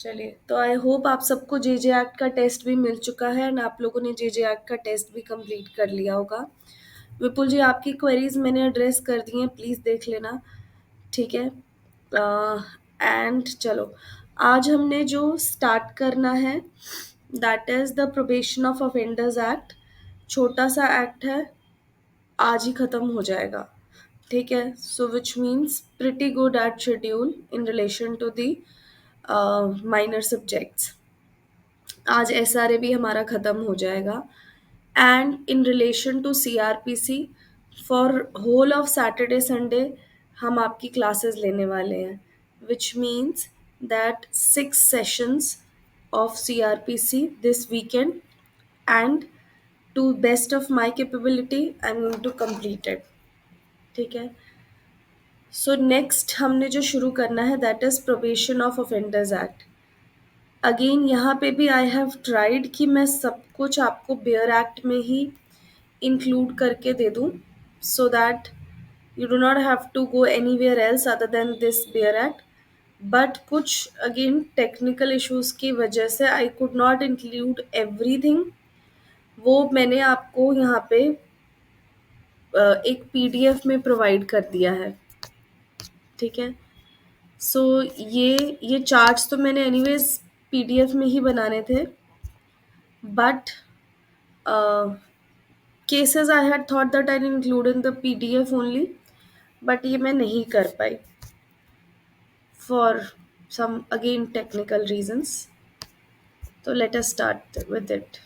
चलिए, तो I hope आप सबको जेजे एक्ट का टेस्ट भी मिल चुका है एंड आप लोगों ने जेजे एक्ट का टेस्ट भी कंप्लीट कर लिया होगा। विपुल जी, आपकी क्वेरीज मैंने एड्रेस कर दी हैं, प्लीज़ देख लेना। ठीक है। एंड चलो, आज हमने जो स्टार्ट करना है that is the probation of offenders act. छोटा सा एक्ट है, आज ही ख़त्म हो जाएगा। ठीक है, so which means pretty good at schedule in relation to the minor subjects. आज एसआरए भी हमारा ख़त्म हो जाएगा and in relation to CrPC for whole of Saturday Sunday हम आपकी क्लासेस लेने वाले हैं, which means that 6 sessions of CrPC this weekend and to best of my capability I am going to complete it. ठीक है। So next हमने जो शुरू करना है that is probation of offenders act. Again यहाँ पे भी आई हैव ट्राइड कि मैं सब कुछ आपको बेयर एक्ट में ही इंक्लूड करके दे दूँ so that you do not have to go anywhere else other than this bare act. But कुछ अगेन टेक्निकल इश्यूज की वजह से I could not include everything. वो मैंने आपको यहाँ पे एक पीडीएफ में प्रोवाइड कर दिया है। ठीक है। सो ये चार्ट्स तो मैंने एनीवेज पीडीएफ में ही बनाने थे, but cases I had thought that I'd include in the PDF only, but ये मैं नहीं कर पाई for some again technical reasons. So let us start with it.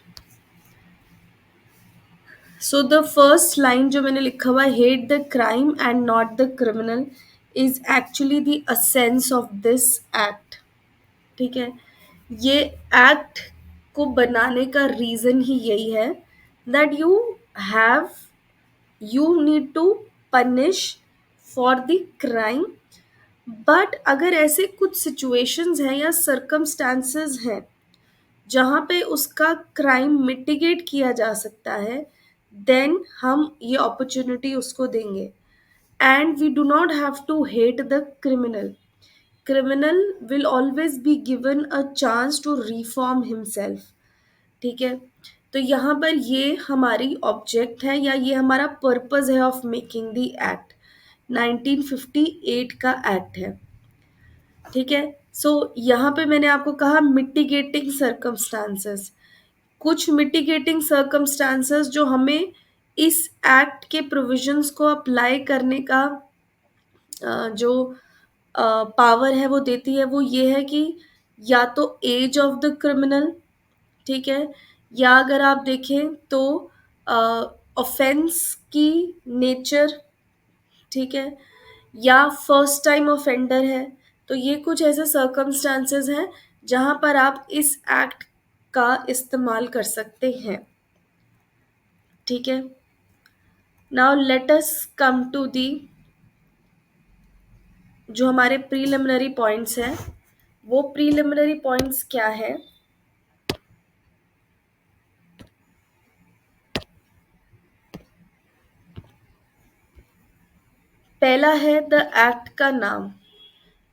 So the first line जो मैंने लिखा हुआ है hate the crime and not the criminal is actually the essence of this act. ठीक है। ये एक्ट को बनाने का रीज़न ही यही है that you need to punish for the crime, but अगर ऐसे कुछ सिचुएशंस हैं या सर्कमस्टांसेस हैं जहाँ पे उसका क्राइम मिटिगेट किया जा सकता है, देन हम ये अपॉर्चुनिटी उसको देंगे। And we do not have to hate the criminal. Criminal will always be given a chance to reform himself. ठीक है। तो यहाँ पर ये हमारी ऑब्जेक्ट है या ये हमारा पर्पस है ऑफ मेकिंग द एक्ट। 1958 का एक्ट है। ठीक है। सो यहाँ पे मैंने आपको कहा मिटिगेटिंग सर्कमस्टांसेस। कुछ मिटिगेटिंग सर्कमस्टांसेस जो हमें इस एक्ट के प्रोविजंस को अप्लाई करने का जो पावर है वो देती है, वो ये है कि या तो एज ऑफ द क्रिमिनल, ठीक है, या अगर आप देखें तो ऑफेंस की नेचर, ठीक है, या फर्स्ट टाइम ऑफेंडर है। तो ये कुछ ऐसे सर्कमस्टांसेस हैं जहाँ पर आप इस एक्ट का इस्तेमाल कर सकते हैं। ठीक है। Now let us come to the जो हमारे प्रीलिमिनरी पॉइंट्स हैं। वो प्रीलिमिनरी पॉइंट्स क्या है? पहला है द एक्ट का नाम।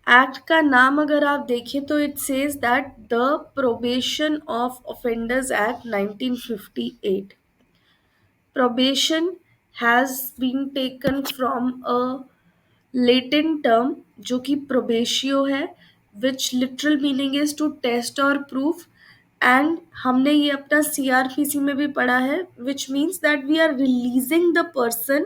एक्ट का नाम अगर आप देखें तो it says that the probation of offenders act 1958। probation has been taken from a latin term जो कि probatio है, which literal meaning is to test or prove, and हमने ये अपना CRPC में भी पढ़ा है, which means that we are releasing the person,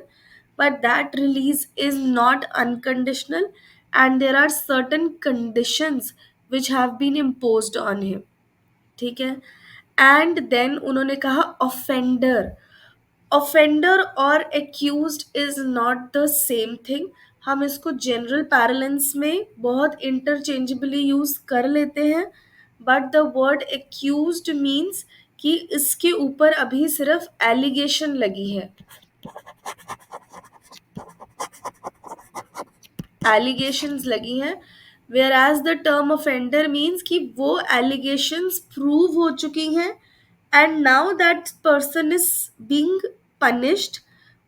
but that release is not unconditional and there are certain conditions which have been imposed on him. ठीक है। And then उन्होंने कहा ऑफेंडर। ऑफेंडर और accused is not the same thing. हम इसको general पैरेलेंस में बहुत interchangeably use कर लेते हैं, but the word accused means कि इसके ऊपर अभी सिर्फ एलिगेशन लगी है। एलिगेशंस लगी हैं, whereas the term offender means कि वो एलिगेशंस प्रूव हो चुकी हैं and now that person is being punished,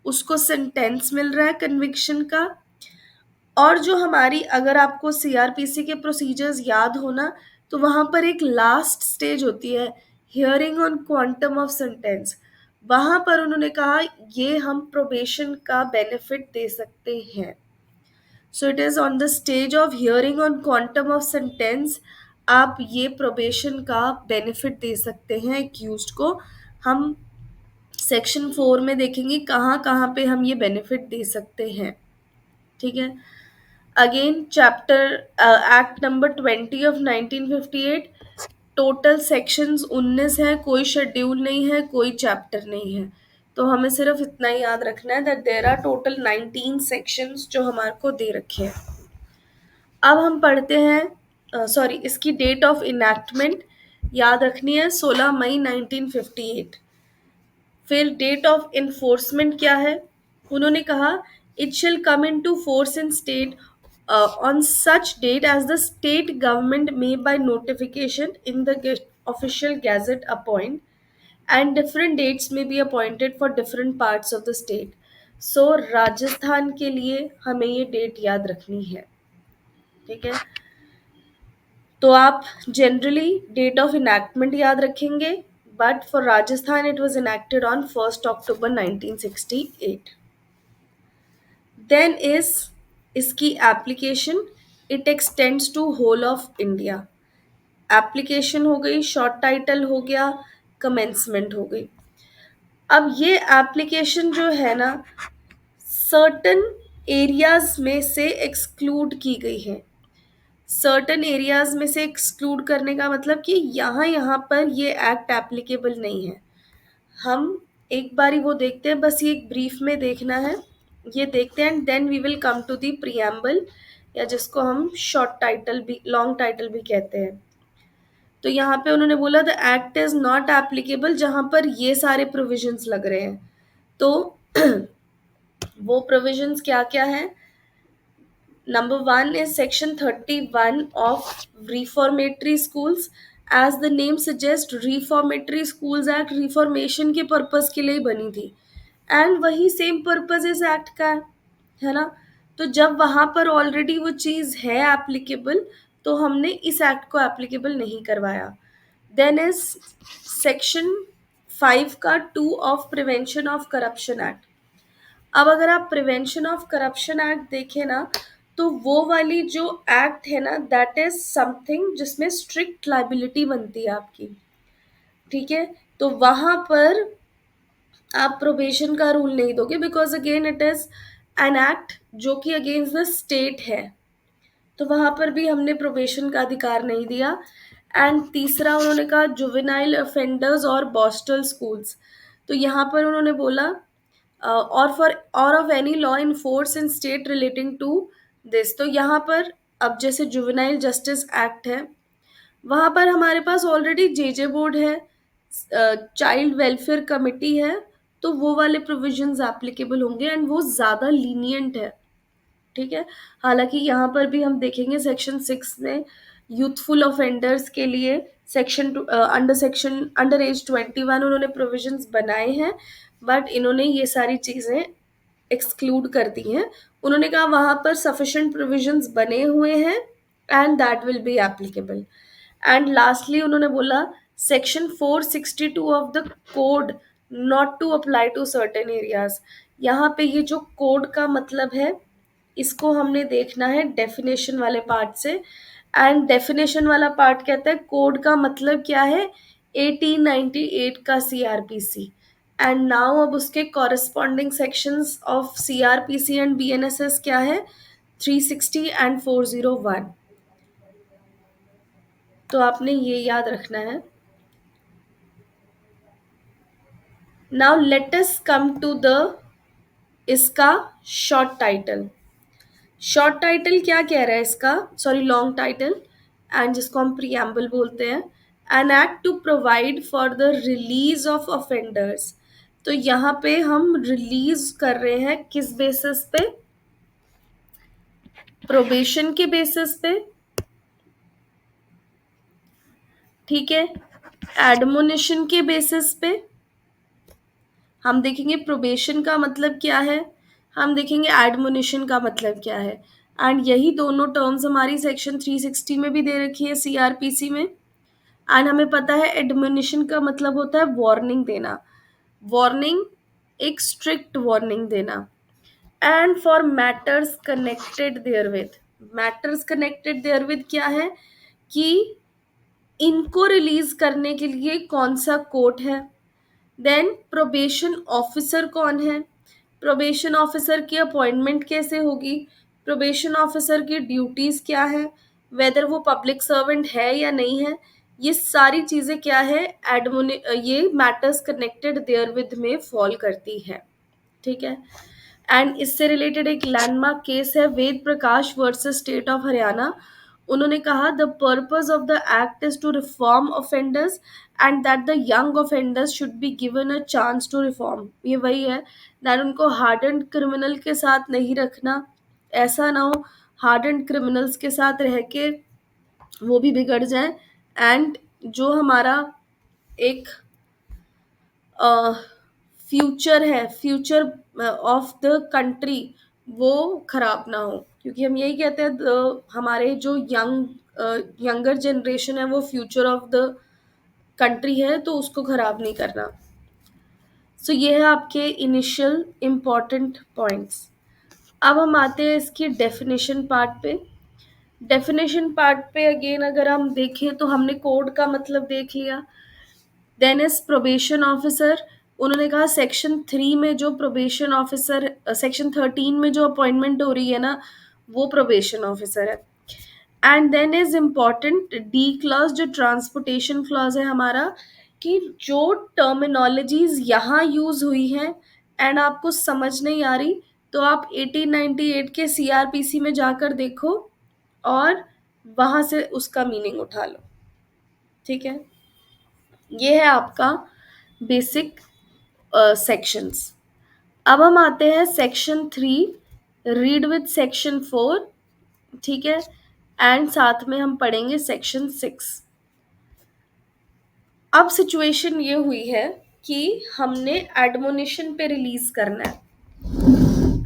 उसको सेंटेंस मिल रहा है कन्विक्शन का। और जो हमारी, अगर आपको सीआरपीसी के प्रोसीजर्स याद हो ना, तो वहां पर एक लास्ट स्टेज होती है, hearing on quantum of sentence. वहां पर उन्होंने कहा ये हम प्रोबेशन का बेनिफिट दे सकते हैं। So it is on the stage of hearing on quantum of sentence, आप ये प्रोबेशन का बेनिफिट दे सकते हैं एक्यूज्ड को। हम सेक्शन 4 में देखेंगे कहाँ कहाँ पे हम ये बेनिफिट दे सकते हैं। ठीक है। Again chapter act number 20 of 1958, total sections 19 है, कोई शेड्यूल नहीं है, कोई चैप्टर नहीं है। तो हमें सिर्फ इतना ही याद रखना है that there are total 19 sections जो हमारे को दे रखे हैं। अब हम पढ़ते हैं, सॉरी, इसकी डेट ऑफ इनैक्टमेंट याद रखनी है 16 मई 1958। फिर डेट ऑफ इन्फोर्समेंट क्या है, उन्होंने कहा it shall come into force in state on such date as the state government may by notification in the official gazette appoint, and different dates may be appointed for different parts of the state. So Rajasthan के लिए हमें ये date याद रखनी है। ठीक है। तो आप जनरली डेट ऑफ इनैक्टमेंट याद रखेंगे, but for Rajasthan it was enacted on 1 October 1968। Then is इसकी application, it extends to whole of India. Application हो गई, शॉर्ट टाइटल हो गया, कमेंसमेंट हो गई। अब ये एप्लीकेशन जो है ना, सर्टन एरियाज में से एक्सक्लूड की गई है। सर्टन एरियाज में से एक्सक्लूड करने का मतलब कि यहाँ यहाँ पर ये एक्ट एप्लीकेबल नहीं है। हम एक बारी वो देखते हैं, बस ये एक ब्रीफ में देखना है, ये देखते हैं and then we will come to the preamble, या जिसको हम शॉर्ट टाइटल भी, लॉन्ग टाइटल भी कहते हैं। तो यहाँ पे उन्होंने बोला the act is not applicable, जहाँ पर ये सारे प्रोविजंस लग रहे हैं। तो वो प्रोविजंस क्या क्या है? Number 1 is Section 31 of Reformatory Schools. As the name suggests, Reformatory Schools Act reformation के पर्पस के लिए बनी थी, एंड वही सेम पर्पस इस एक्ट का है ना। तो जब वहाँ पर ऑलरेडी वो चीज़ है एप्लीकेबल, तो हमने इस एक्ट को एप्लीकेबल नहीं करवाया। देन इज सेक्शन 5 का 2 of prevention of corruption act. अब अगर आप प्रिवेंशन ऑफ करप्शन एक्ट देखें ना, तो वो वाली जो एक्ट है ना, दैट इज समथिंग जिसमें स्ट्रिक्ट लाइबिलिटी बनती है आपकी। ठीक है। तो वहां पर आप प्रोबेशन का रूल नहीं दोगे, because again it is an act जो कि अगेंस्ट द स्टेट है। तो वहां पर भी हमने प्रोबेशन का अधिकार नहीं दिया। एंड तीसरा उन्होंने कहा जुवेनाइल ऑफेंडर्स और बॉस्टल स्कूल्स। तो यहाँ पर उन्होंने बोला और फॉर और of any law in force in state relating to this. तो यहाँ पर अब जैसे जुवेनाइल जस्टिस एक्ट है, वहाँ पर हमारे पास ऑलरेडी जेजे बोर्ड है, चाइल्ड वेलफेयर कमिटी है, तो वो वाले प्रोविजंस एप्लीकेबल होंगे एंड वो ज़्यादा लीनियंट है। ठीक है। हालांकि यहाँ पर भी हम देखेंगे सेक्शन 6 में यूथफुल ऑफेंडर्स के लिए सेक्शन अंडर एज 21 उन्होंने प्रोविजंस बनाए हैं, बट इन्होंने ये सारी चीज़ें एक्सक्लूड कर दी हैं। उन्होंने कहा वहाँ पर सफिशिएंट प्रोविजंस बने हुए हैं and that will be applicable. And lastly उन्होंने बोला section 462 of the code not to apply to certain areas. यहाँ पे ये जो कोड का मतलब है, इसको हमने देखना है डेफिनेशन वाले पार्ट से। एंड डेफिनेशन वाला पार्ट कहता है कोड का मतलब क्या है, 1898 का सीआरपीसी। एंड नाउ अब उसके corresponding sections of CrPC and BNSS क्या है, 360 एंड 401। तो आपने ये याद रखना है। Now let us come to the इसका शॉर्ट टाइटल। शॉर्ट टाइटल क्या कह रहा है इसका, सॉरी लॉन्ग टाइटल, एंड जिसको हम प्रियम्बल बोलते हैं, an act to provide for the release of offenders. तो यहाँ पे हम रिलीज कर रहे हैं किस बेसिस पे, प्रोबेशन के बेसिस पे। ठीक है। एडमोनिशन के बेसिस पे हम देखेंगे प्रोबेशन का मतलब क्या है, हम देखेंगे एडमोनिशन का मतलब क्या है। एंड यही दोनों टर्म्स हमारी सेक्शन 360 में भी दे रखी है, सीआरपीसी में। एंड हमें पता है एडमोनिशन का मतलब होता है वार्निंग देना, वार्निंग, एक स्ट्रिक्ट वार्निंग देना। And for matters connected therewith, matters connected therewith क्या है कि इनको रिलीज करने के लिए कौन सा कोर्ट है, देन प्रोबेशन ऑफिसर कौन है, प्रोबेशन ऑफिसर की अपॉइंटमेंट कैसे होगी, प्रोबेशन ऑफिसर की ड्यूटीज क्या है, वेदर वो पब्लिक सर्वेंट है या नहीं है, ये सारी चीजें क्या है, एडमोनि ये मैटर्स कनेक्टेड देयरविद में फॉल करती है। ठीक है। एंड इससे रिलेटेड एक लैंडमार्क केस है, Ved Prakash versus state of Haryana. उन्होंने कहा the purpose of the act is to reform offenders and that the young offenders should be given a chance to reform. ये वही है, दैट उनको हार्डन्ड क्रिमिनल के साथ नहीं रखना, ऐसा ना हो हार्डन्ड क्रिमिनल्स के साथ रह के वो भी बिगड़ जाए, एंड जो हमारा एक फ्यूचर है, फ्यूचर ऑफ द कंट्री, वो खराब ना हो। क्योंकि हम यही कहते हैं हमारे जो यंगर जनरेशन है वो फ्यूचर ऑफ द कंट्री है, तो उसको खराब नहीं करना। सो ये है आपके इनिशियल इम्पॉर्टेंट पॉइंट्स। अब हम आते हैं इसकी डेफिनेशन पार्ट पे। डेफिनेशन पार्ट पे अगेन अगर हम देखें तो हमने कोड का मतलब देख लिया। Then is probation officer. उन्होंने कहा सेक्शन 3 में जो प्रोबेशन ऑफिसर, सेक्शन 13 में जो अपॉइंटमेंट हो रही है ना, वो प्रोबेशन ऑफिसर है। And then is important D clause, जो ट्रांसपोर्टेशन क्लॉज है हमारा, कि जो टर्मिनोलॉजीज यहाँ यूज हुई हैं एंड आपको समझ नहीं आ रही, तो आप 1898 के सीआरपीसी में जाकर देखो और वहां से उसका मीनिंग उठा लो। ठीक है, ये है आपका बेसिक सेक्शंस। अब हम आते हैं सेक्शन 3, रीड विद सेक्शन 4। ठीक है, एंड साथ में हम पढ़ेंगे सेक्शन 6। अब सिचुएशन ये हुई है कि हमने एडमोनिशन पे रिलीज करना है।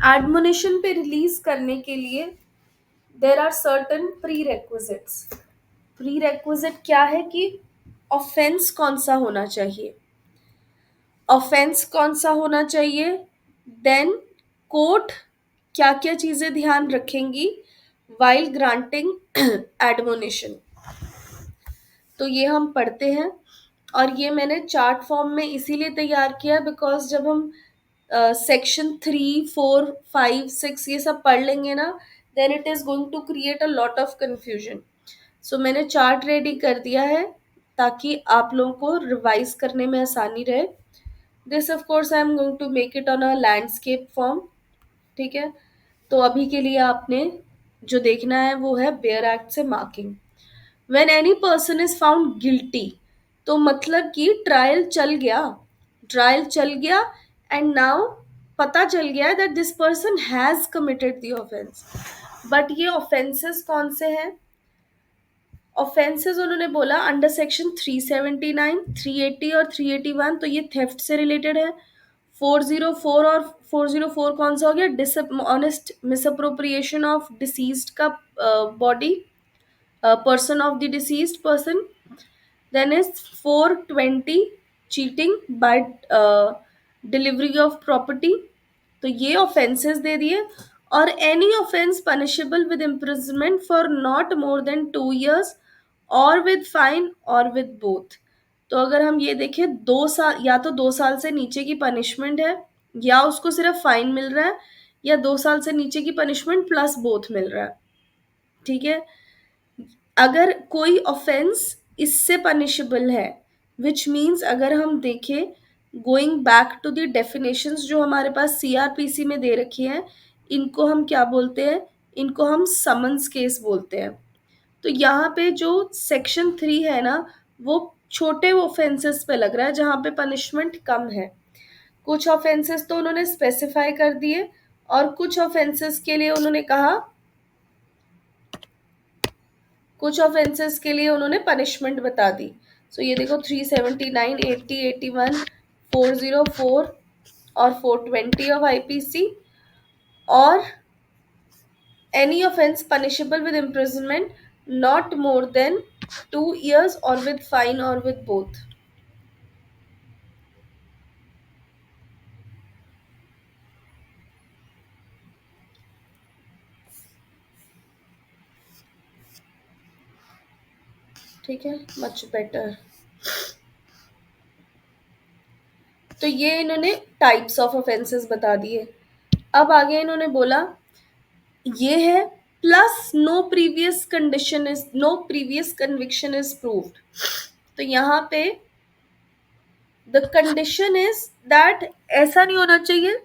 एडमोनिशन पे रिलीज करने के लिए there are certain prerequisites. Prerequisite क्या है कि ऑफेंस कौन सा होना चाहिए, ऑफेंस कौन सा होना चाहिए, देन कोर्ट क्या क्या चीजें ध्यान रखेंगी वाइल ग्रांटिंग एडमोनिशन। तो ये हम पढ़ते हैं, और ये मैंने चार्ट फॉर्म में इसीलिए तैयार किया बिकॉज जब हम सेक्शन 3, 4, 5, 6 ये सब पढ़ लेंगे ना, then it is going to create a lot of confusion. So मैंने चार्ट रेडी कर दिया है ताकि आप लोगों को रिवाइज करने में आसानी रहे। This of course I am going to make it on a landscape form. ठीक है, तो अभी के लिए आपने जो देखना है वो है बेयर एक्ट से marking. When any person is found guilty, तो मतलब कि ट्रायल चल गया, ट्रायल चल गया, एंड नाउ पता चल गया है that this person has committed the offence. But ये ऑफेंसेस कौन से हैं, ऑफेंसेस उन्होंने बोला अंडर सेक्शन 379, 380 और 381, तो ये थेफ्ट से रिलेटेड है। 404 और 404 कौन सा हो गया, डिसऑनेस्ट मिसअप्रोप्रिएशन ऑफ डिसीज्ड का body, person of the deceased person. Then is 420 cheating by delivery of property, तो ये ऑफेंसेस दे दिए। और any offence punishable with imprisonment for not more than 2 years और विद फाइन और विद बोथ। तो अगर हम ये देखें 2 साल, या तो 2 साल से नीचे की पनिशमेंट है, या उसको सिर्फ फाइन मिल रहा है, या 2 साल से नीचे की पनिशमेंट प्लस बोथ मिल रहा है। ठीक है, अगर कोई ऑफेंस इससे पनिशेबल है, विच मीन्स अगर हम देखें going back to the definitions जो हमारे पास सीआरपीसी में दे रखी है, इनको हम क्या बोलते हैं, इनको हम समन्स केस बोलते हैं। तो यहाँ पे जो सेक्शन 3 है ना, वो छोटे ऑफेंसेस पे लग रहा है जहाँ पे पनिशमेंट कम है। कुछ ऑफेंसेस तो उन्होंने स्पेसिफाई कर दिए, और कुछ ऑफेंसेस के लिए उन्होंने कहा, कुछ ऑफेंसेस के लिए उन्होंने पनिशमेंट बता दी। सो ये देखो 379, 80, 81, 404 और 420 ऑफ आईपीसी, और any offense punishable with imprisonment not more than 2 years or with fine or with both. ठीक है, मच बेटर। तो ये इन्होंने टाइप्स ऑफ ऑफेंसेस बता दिए। अब आगे इन्होंने बोला ये है plus no previous conviction is proved. तो यहाँ पे द कंडीशन इज दैट ऐसा नहीं होना चाहिए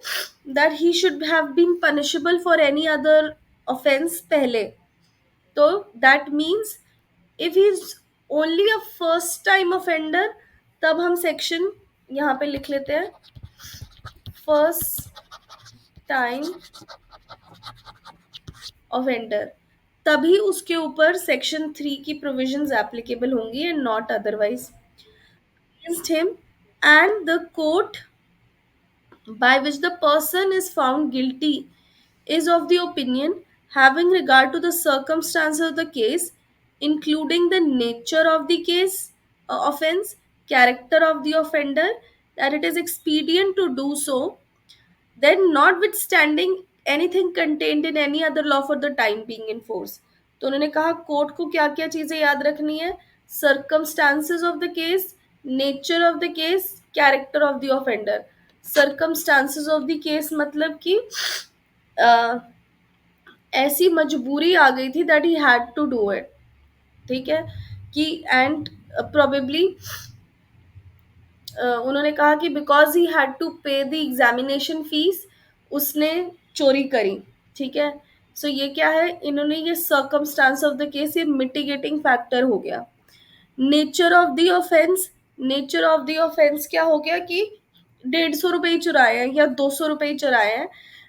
that he should have been punishable for any other offence पहले। तो that means if he is only a first time offender, तब हम सेक्शन यहाँ पे लिख लेते हैं फर्स्ट टाइम ऑफेंडर, तभी उसके ऊपर सेक्शन 3 की प्रोविजंस एप्लीकेबल होंगी and not otherwise against him, and the court by which the person is found guilty is of the opinion, having regard to the circumstances of the case, including the nature of the case offense, character of the offender, that it is expedient to do so, then notwithstanding anything contained in any other law for the time being in force। तो उन्होंने कहा court को क्या क्या चीजें याद रखनी है, circumstances of the case, nature of the case, character of the offender. Circumstances of the case मतलब कि अ, ऐसी मजबूरी आ गई थी that he had to do it. ठीक है कि एंड प्रोबेबली उन्होंने कहा कि because he had to pay the examination fees, उसने चोरी करी। ठीक है, सो ये क्या है, इन्होंने ये सर्कमस्टांस ऑफ द केस, ये मिटिगेटिंग फैक्टर हो गया। Nature of the offence, nature of the offence क्या हो गया कि 150 रुपये ही चुराए हैं या 200 रुपये ही चुराए हैं।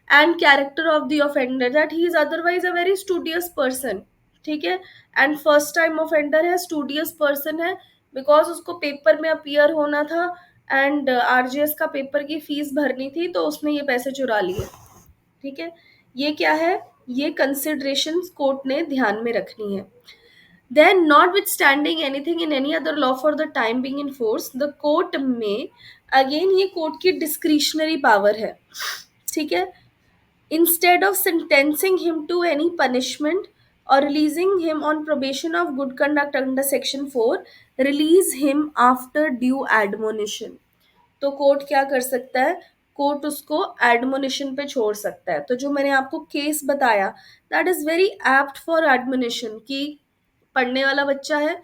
And character of the offender that he is otherwise a very studious person. ठीक है, एंड फर्स्ट टाइम ऑफेंडर है, स्टूडियस पर्सन है, बिकॉज उसको पेपर में अपीयर होना था एंड आरजीएस का पेपर की फीस भरनी थी, तो उसने ये पैसे चुरा लिए। ठीक है, ये क्या है, ये कंसिडरेशन कोर्ट ने ध्यान में रखनी है। Then, notwithstanding anything in any other law for the time being in force, the court may, again ये कोर्ट की डिस्क्रिशनरी पावर है। ठीक है, instead of sentencing him to any punishment or releasing him on probation of good conduct under section 4, release him after due admonition। तो court क्या कर सकता है, कोर्ट उसको एडमोनिशन पे छोड़ सकता है। तो जो मैंने आपको केस बताया that is very apt for admonition कि पढ़ने वाला बच्चा है,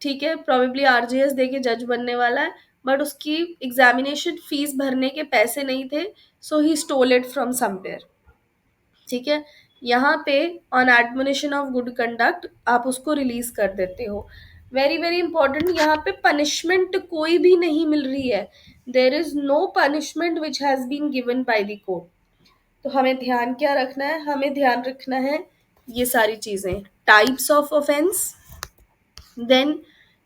ठीक है, प्रोबेबली आरजीएस दे के जज बनने वाला है, बट उसकी एग्जामिनेशन फीस भरने के पैसे नहीं थे, so he stole it from somewhere. ठीक है, यहाँ पे on admonition of good conduct आप उसको रिलीज कर देते हो। वेरी वेरी इंपॉर्टेंट, यहाँ पे पनिशमेंट कोई भी नहीं मिल रही है, there is no punishment which has been given by the court. तो हमें ध्यान क्या रखना है, हमें ध्यान रखना है ये सारी चीजें, types of offence, then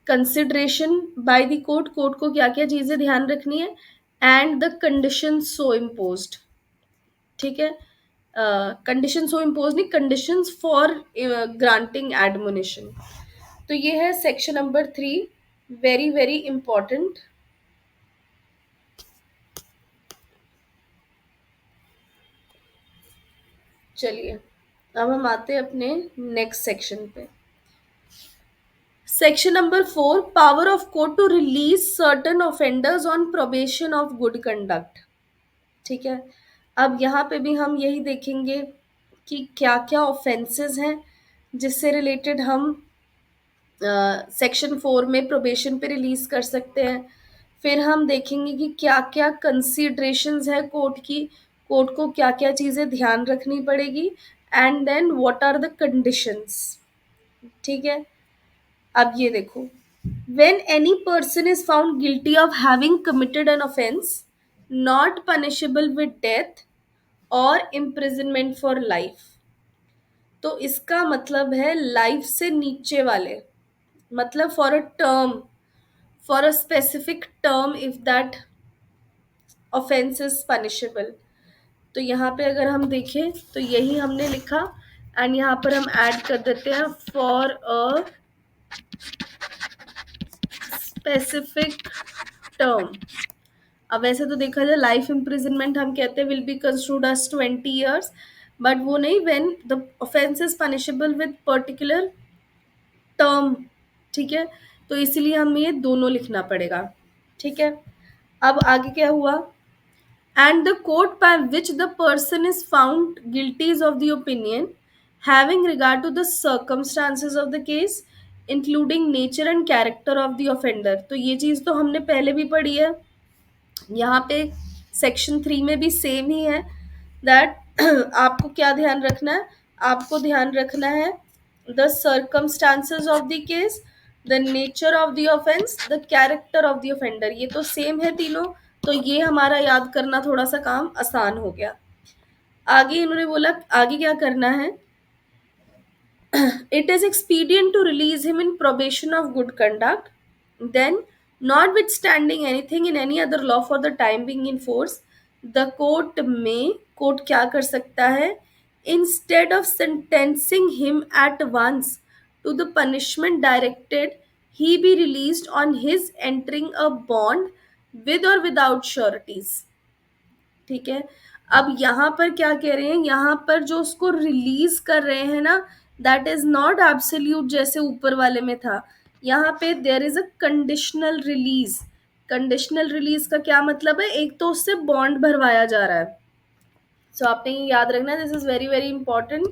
consideration by the court, court को क्या क्या चीजें ध्यान रखनी है, and the condition so imposed. ठीक है, कंडीशन सो इम्पोज नहीं, कंडीशंस फॉर ग्रांटिंग एडमोनिशन। तो ये है section number 3, very very important. चलिए अब हम आते हैं अपने नेक्स्ट सेक्शन पे। Section number 4, power of court to release certain offenders on probation of good conduct. ठीक है, अब यहाँ पे भी हम यही देखेंगे कि क्या क्या ऑफेंसेस हैं जिससे रिलेटेड हम सेक्शन 4 में प्रोबेशन पे रिलीज कर सकते हैं। फिर हम देखेंगे कि क्या क्या कंसीडरेशंस है कोर्ट की, कोर्ट को क्या क्या चीज़ें ध्यान रखनी पड़ेगी, and then what are the conditions. ठीक है, अब ये देखो, when any person is found guilty of having committed an offense not punishable with death or imprisonment for life, तो इसका मतलब है लाइफ से नीचे वाले, मतलब for a term, for a specific term if that offence is punishable. तो यहाँ पे अगर हम देखें तो यही हमने लिखा एंड यहाँ पर हम ऐड कर देते हैं फॉर अ स्पेसिफिक टर्म। अब वैसे तो देखा जाए लाइफ इम्प्रिजनमेंट हम कहते हैं will be construed as 20 years, but वो नहीं, when the offence is punishable with particular term. ठीक है, तो इसीलिए हमें ये दोनों लिखना पड़ेगा। ठीक है, अब आगे क्या हुआ, and the court by which the person is found guilty is of the opinion, having regard to the circumstances of the case, including nature and character of the offender। तो ये चीज़ तो हमने पहले भी पढ़ी है, यहाँ पे सेक्शन 3 में भी सेम ही है। दैट आपको क्या ध्यान रखना है, आपको ध्यान रखना है the circumstances of the case, the nature of the offence, the character of the offender. ये तो सेम है तीनों, तो ये हमारा याद करना थोड़ा सा काम आसान हो गया। आगे इन्होंने बोला आगे क्या करना है, it is expedient to release him in probation of good conduct, then, notwithstanding anything in any other law for the time being in force, the court may, court क्या कर सकता है, instead of sentencing him at once to the punishment directed, he be released on his entering a bond with or without sureties। ठीक है, अब यहाँ पर क्या कह रहे हैं, यहाँ पर जो उसको रिलीज कर रहे हैं ना, दैट इज नॉट एब्सोल्यूट जैसे ऊपर वाले में था। यहाँ पे there is a conditional release. Conditional release का क्या मतलब है, एक तो उससे बॉन्ड भरवाया जा रहा है। सो आपने ये याद रखना, this is very very important,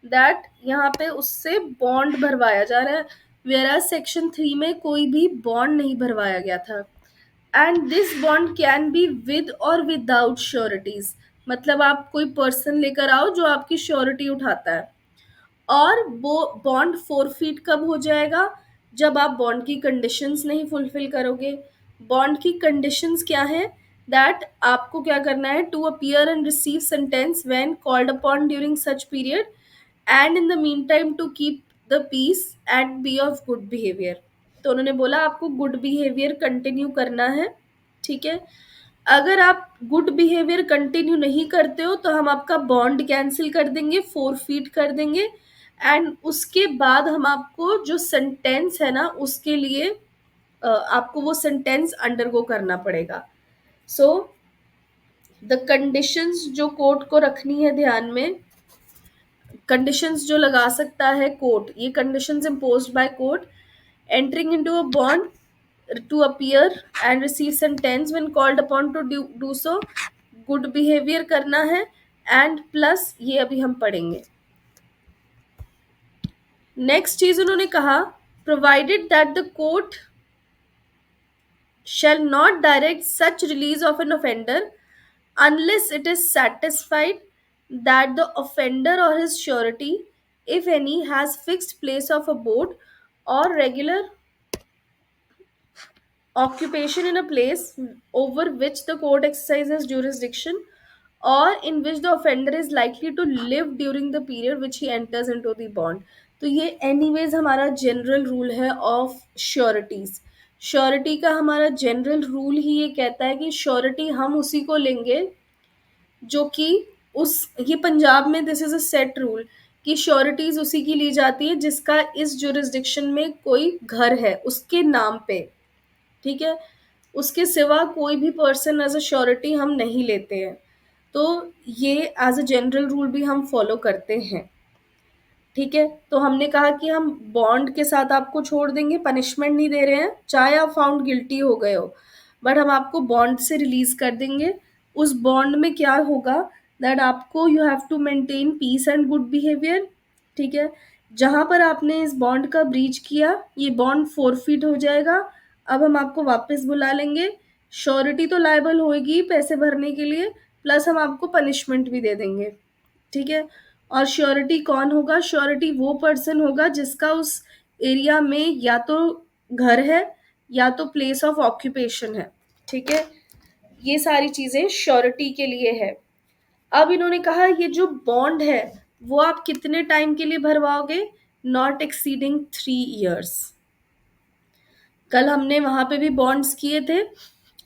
that यहाँ पे उससे बॉन्ड भरवाया जा रहा है, वेयर सेक्शन 3 में कोई भी बॉन्ड नहीं भरवाया गया था। And this bond can be with और विदाउट श्योरिटीज, मतलब आप कोई पर्सन लेकर आओ जो आपकी श्योरिटी उठाता है। और वो बॉन्ड फोरफीट कब हो जाएगा, जब आप बॉन्ड की कंडीशंस नहीं फुलफिल करोगे। बॉन्ड की कंडीशंस क्या है, दैट आपको क्या करना है, to appear and receive sentence when called upon during such period, and in the mean time to keep the peace and be of good behaviour. तो उन्होंने बोला आपको गुड बिहेवियर कंटिन्यू करना है। ठीक है, अगर आप गुड बिहेवियर कंटिन्यू नहीं करते हो तो हम आपका बॉन्ड कैंसिल कर देंगे, फोरफीट कर देंगे, एंड उसके बाद हम आपको जो सेंटेंस है ना उसके लिए आपको वो सेंटेंस अंडरगो करना पड़ेगा। सो द कंडीशंस जो कोर्ट को रखनी है ध्यान में, कंडीशंस जो लगा सकता है कोर्ट, ये conditions imposed by court, entering into a bond to appear and receive sentence when called upon to do so, good behavior करना है, and plus ये अभी हम पढ़ेंगे। नेक्स्ट चीज उन्होंने कहा, provided that the court shall not direct such release of an offender unless it is satisfied that the offender or his surety, if any, has fixed place of abode or regular occupation in a place over which the court exercises jurisdiction, or in which the offender is likely to live during the period which he enters into the bond। तो ये anyways हमारा general rule है of sureties. Surety का हमारा general rule ही ये कहता है कि श्योरिटी हम उसी को लेंगे जो कि उस, ये पंजाब में this is a set rule कि श्योरिटीज उसी की ली जाती है जिसका इस जुरिस्डिक्शन में कोई घर है उसके नाम पे। ठीक है, उसके सिवा कोई भी पर्सन एज अ श्योरिटी हम नहीं लेते हैं। तो ये एज अ जनरल रूल भी हम फॉलो करते हैं। ठीक है, तो हमने कहा कि हम बॉन्ड के साथ आपको छोड़ देंगे, पनिशमेंट नहीं दे रहे हैं, चाहे आप फाउंड गिल्टी हो गए हो, बट हम आपको बॉन्ड से रिलीज कर देंगे। उस बॉन्ड में क्या होगा, दैट आपको you have to maintain peace and good behaviour. ठीक है, जहां पर आपने इस बॉन्ड का ब्रीच किया ये बॉन्ड फोरफीट हो जाएगा। अब हम आपको वापस बुला लेंगे, श्योरिटी तो लायबल होगी पैसे भरने के लिए, प्लस हम आपको पनिशमेंट भी दे देंगे। ठीक है, और श्योरिटी कौन होगा, श्योरिटी वो पर्सन होगा जिसका उस एरिया में या तो घर है या तो प्लेस ऑफ ऑक्यूपेशन है। ठीक है, ये सारी चीजें श्योरिटी के लिए है। अब इन्होंने कहा ये जो बॉन्ड है वो आप कितने टाइम के लिए भरवाओगे, नॉट एक्सीडिंग 3 years। कल हमने वहां पे भी बॉन्ड्स किए थे,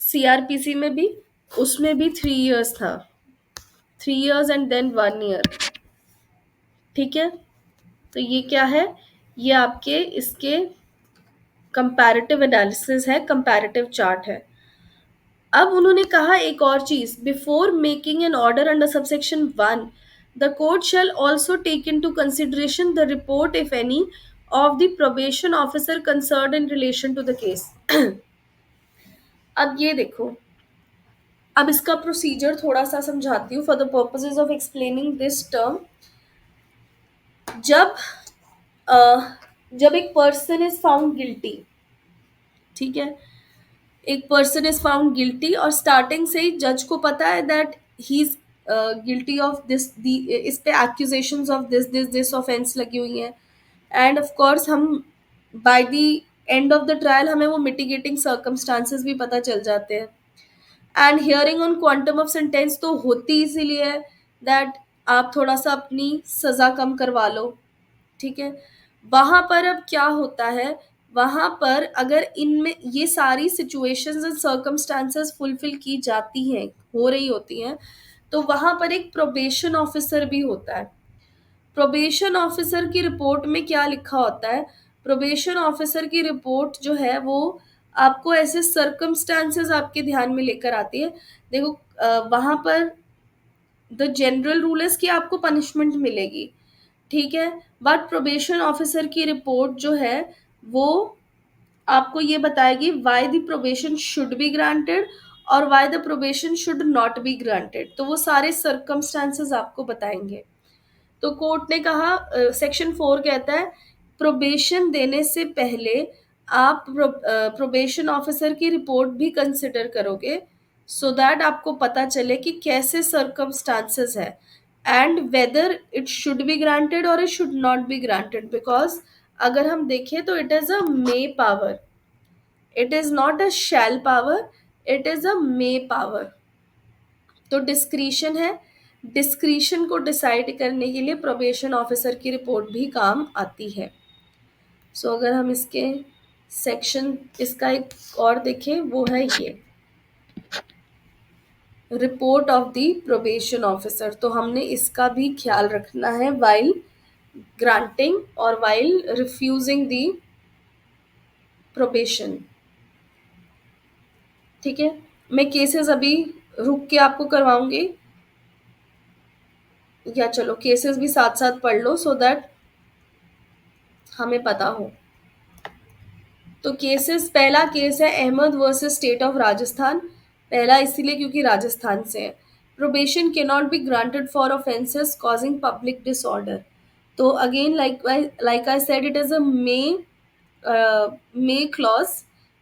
सीआरपीसी में भी, उसमें भी 3 years था, 3 years एंड देन 1 year। ठीक है, तो ये क्या है, ये आपके इसके कंपैरेटिव एनालिसिस है, कंपैरेटिव चार्ट है। अब उन्होंने कहा एक और चीज, before making an order under subsection 1 the court shall also take into consideration the report if any of the probation officer concern in relation to the case. अब ये देखो, अब इसका प्रोसीजर थोड़ा सा समझाती हूँ for the purposes of explaining this term. जब अ, जब एक पर्सन इज फाउंड गिल्टी, ठीक है, एक पर्सन इज फाउंड गिल्टी और स्टार्टिंग से ही जज को पता है that he is guilty of this, इस पे एक्यूजेशंस ऑफ दिस ऑफेंस लगी हुई हैं, एंड ऑफ कोर्स हम by the end of the trial हमें वो मिटिगेटिंग सर्कमस्टांसेस भी पता चल जाते हैं। And hearing on quantum of sentence तो होती इसीलिए है दैट आप थोड़ा सा अपनी सजा कम करवा लो, ठीक है। वहां पर अब क्या होता है, वहां पर अगर इनमें ये सारी सिचुएशंस एंड सर्कमस्टांसेस फुलफिल की जाती हैं, हो रही होती हैं, तो वहां पर एक प्रोबेशन ऑफिसर भी होता है। प्रोबेशन ऑफिसर की रिपोर्ट में क्या लिखा होता है, प्रोबेशन ऑफिसर की रिपोर्ट जो है वो आपको ऐसे सर्कमस्टांसेस आपके ध्यान में लेकर आती है। देखो, वहां पर द जनरल रूल इज कि आपको पनिशमेंट मिलेगी, ठीक है, बट प्रोबेशन ऑफिसर की रिपोर्ट जो है वो आपको ये बताएगी why the probation should be granted और why the probation should not be granted, तो वो सारे सर्कमस्टांसेस आपको बताएंगे। तो कोर्ट ने कहा, सेक्शन 4 कहता है प्रोबेशन देने से पहले आप प्रोबेशन ऑफिसर की रिपोर्ट भी कंसिडर करोगे, सो दैट आपको पता चले कि कैसे सर्कमस्टांसेस है and whether it should be granted और it should not be granted, because अगर हम देखें तो it is a may power, it is not a shall power, it is a may power. तो डिस्क्रिशन है, डिस्क्रिशन को decide करने के लिए प्रोबेशन ऑफिसर की रिपोर्ट भी काम आती है। सो अगर हम इसके सेक्शन, इसका एक और देखें, वो है ये report of the probation officer, तो हमने इसका भी ख्याल रखना है वाइल ग्रांटिंग और वाइल रिफ्यूजिंग द प्रोबेशन, ठीक है। मैं केसेस अभी रुक के आपको करवाऊंगी, या चलो केसेस भी साथ साथ पढ़ लो सो दैट हमें पता हो। तो केसेस, पहला केस है Ahmed versus state of Rajasthan. पहला इसीलिए क्योंकि राजस्थान से है। प्रोबेशन के not be granted for offences causing public disorder. तो again like I said it is a may clause,